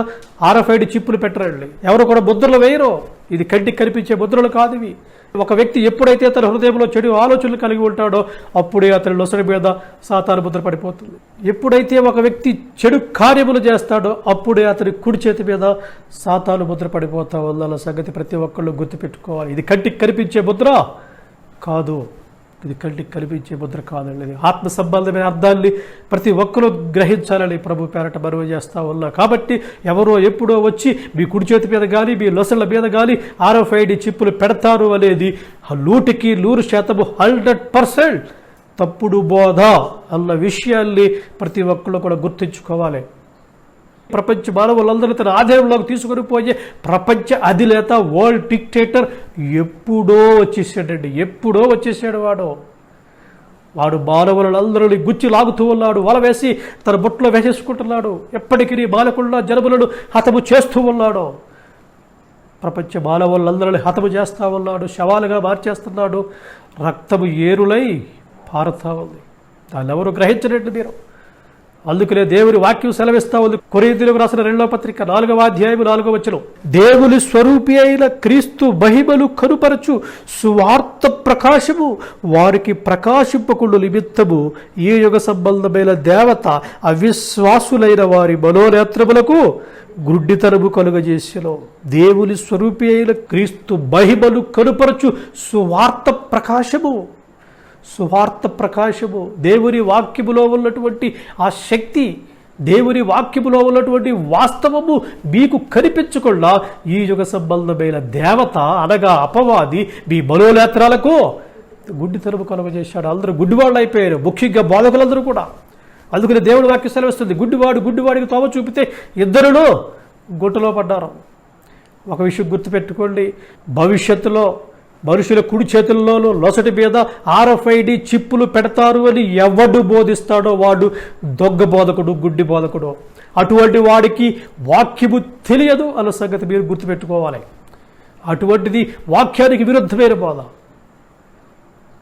S1: RFID చిప్పులు పెట్టరండి. ఎవరు కూడా ముద్రలు వేయరు. ఇది కంటికి కనిపించే ముద్రలు కాదు ఇవి. ఒక వ్యక్తి ఎప్పుడైతే తన హృదయంలో చెడు ఆలోచనలు కలిగి ఉంటాడో అప్పుడే అతని నొసటి మీద సాతాను ముద్ర పడిపోతుంది. ఎప్పుడైతే ఒక వ్యక్తి చెడు కార్యములు చేస్తాడో అప్పుడే అతని కుడి చేతి మీద సాతాను ముద్ర పడిపోతా ఉందన్న సంగతి ప్రతి ఒక్కళ్ళు గుర్తుపెట్టుకోవాలి. ఇది కంటికి కనిపించే ముద్ర కాదు. ఇది కంటికి కనిపించే ముద్ర కాదండి. ఆత్మ సంబంధమైన అర్థాన్ని ప్రతి ఒక్కరూ గ్రహించాలని ప్రభు పేరట మనవి చేస్తా ఉన్నా. కాబట్టి ఎవరో ఎప్పుడో వచ్చి మీ కుడి చేతి మీద కానీ మీ లొసళ్ళ మీద కానీ RFID చిప్పులు పెడతారు అనేది 100% 100% తప్పుడు బోధ అన్న విషయాన్ని ప్రతి ఒక్కరు కూడా గుర్తుంచుకోవాలి. ప్రపంచ మానవులందరూ తన ఆధీనంలోకి తీసుకొని పోయే ప్రపంచ అధినేత వరల్డ్ డిక్టేటర్ ఎప్పుడో వచ్చేసాడు. వాడు మానవులందరినీ గుచ్చి లాగుతూ ఉన్నాడు, వల వేసి తన బొట్లో వేసేసుకుంటున్నాడు. ఎప్పటికీ బాలకుండా జనములను హతము చేస్తూ ఉన్నాడు. ప్రపంచ మానవులందరినీ హతము చేస్తూ ఉన్నాడు, శవాలుగా మార్చేస్తున్నాడు. రక్తము ఏరులై పారుతా ఉంది. దాన్ని ఎవరు గ్రహించినట్టు మీరు. అందుకనే దేవుని వాక్యం సెలవిస్తా ఉంది. కొరింథీయులకు రాసిన 2వ పత్రిక 4వ అధ్యాయం 4వ వచనం, దేవుని స్వరూపి అయిన క్రీస్తు మహిమను కనుపరచు సువార్త ప్రకాశము వారికి ప్రకాశింపకుండు నిమిత్తము ఈ యుగ సంబంధమైన దేవత అవిశ్వాసులైన వారి మనోనేత్రములకు గుడ్డితనము కలుగజేసెను. దేవుని స్వరూపి అయిన క్రీస్తు మహిమను కనుపరచు సువార్త ప్రకాశము దేవుని వాక్యములో ఉన్నటువంటి ఆ శక్తి, దేవుని వాక్యములో ఉన్నటువంటి వాస్తవము మీకు కనిపించకుండా ఈ యుగ సంబంధమైన దేవత అనగా అపవాది మీ మనోనేత్రాలకు గుడ్డితనము కలుగజేశాడు. అందరూ గుడ్డివాళ్ళు అయిపోయారు, ముఖ్యంగా బోధకులందరూ కూడా. అందుకని దేవుడి వాక్యం సెలవిస్తుంది, గుడ్డివాడికి తోవ చూపితే ఇద్దరును గుట్టలో పడ్డారు. ఒక విషయం గుర్తుపెట్టుకోండి, భవిష్యత్తులో మనుషుల కుడి చేతుల్లోనూ లొసటి మీద RFID చిప్పులు పెడతారు అని ఎవడు బోధిస్తాడో వాడు దొంగ బోధకుడు, గుడ్డి బోధకుడు. అటువంటి వాడికి వాక్యము తెలియదు అన్న సంగతి మీరు గుర్తుపెట్టుకోవాలి. అటువంటిది వాక్యానికి విరుద్ధమైన బోధ.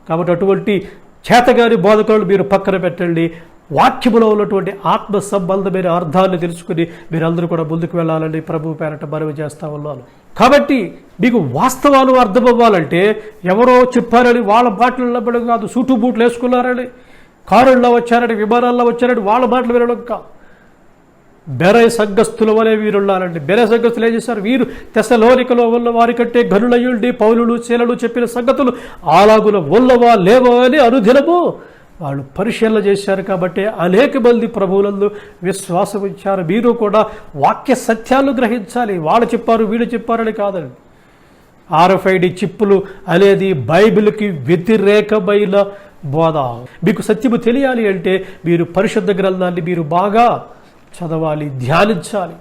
S1: కాబట్టి అటువంటి చేతగాని బోధకులను మీరు పక్కన పెట్టండి. వాక్యములో ఉన్నటువంటి ఆత్మ సంబంధమైన అర్థాన్ని తెలుసుకుని మీరందరూ కూడా ముందుకు వెళ్ళాలని ప్రభు పేరట మనవి చేస్తా ఉన్నాను. కాబట్టి మీకు వాస్తవాలు అర్థమవ్వాలంటే ఎవరో చెప్పారని వాళ్ళ మాటలు నమ్మడం కాదు, సూటు బూట్లు వేసుకున్నారని, కారుల్లో వచ్చారని, విమానాల్లో వచ్చారని వాళ్ళ మాటలు వినడం కాదు. బెరై సంఘస్థుల వలె వీరున్నారండి. బెరై సంఘస్థులు ఏం చేశారు? వీరు తెస్సలోనికలో ఉన్న వారి కంటే ఘనులయ్యుండి పౌలులు శీలలు చెప్పిన సంగతులు అలాగున ఉన్నవా లేవా అని అనుదినము వాళ్ళు పరిశీలన చేశారు. కాబట్టి అనేక మంది ప్రభువులందు విశ్వాసం ఇచ్చారు. మీరు కూడా వాక్య సత్యాలు గ్రహించాలి. వాళ్ళు చెప్పారు వీళ్ళు చెప్పారని కాదండి. RFID చిప్పులు అనేది బైబిల్కి వ్యతిరేకమైన బోధ. మీకు సత్యము తెలియాలి అంటే మీరు పరిశుద్ధ గ్రంథాన్ని మీరు బాగా చదవాలి, ధ్యానించాలి.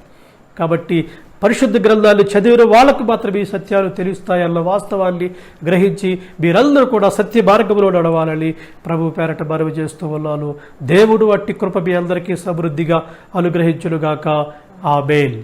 S1: కాబట్టి పరిశుద్ధ గ్రంథాన్ని చదివిన వాళ్ళకు మాత్రమే ఈ సత్యాలు తెలుస్తాయన్న వాస్తవాన్ని గ్రహించి మీరందరూ కూడా సత్య మార్గంలో నడవాలని ప్రభు పేరట మనవి చేస్తూ ఉన్నాను. దేవుడు అట్టి కృప మీ అందరికీ సమృద్ధిగా అనుగ్రహించునుగాక. ఆమేన్.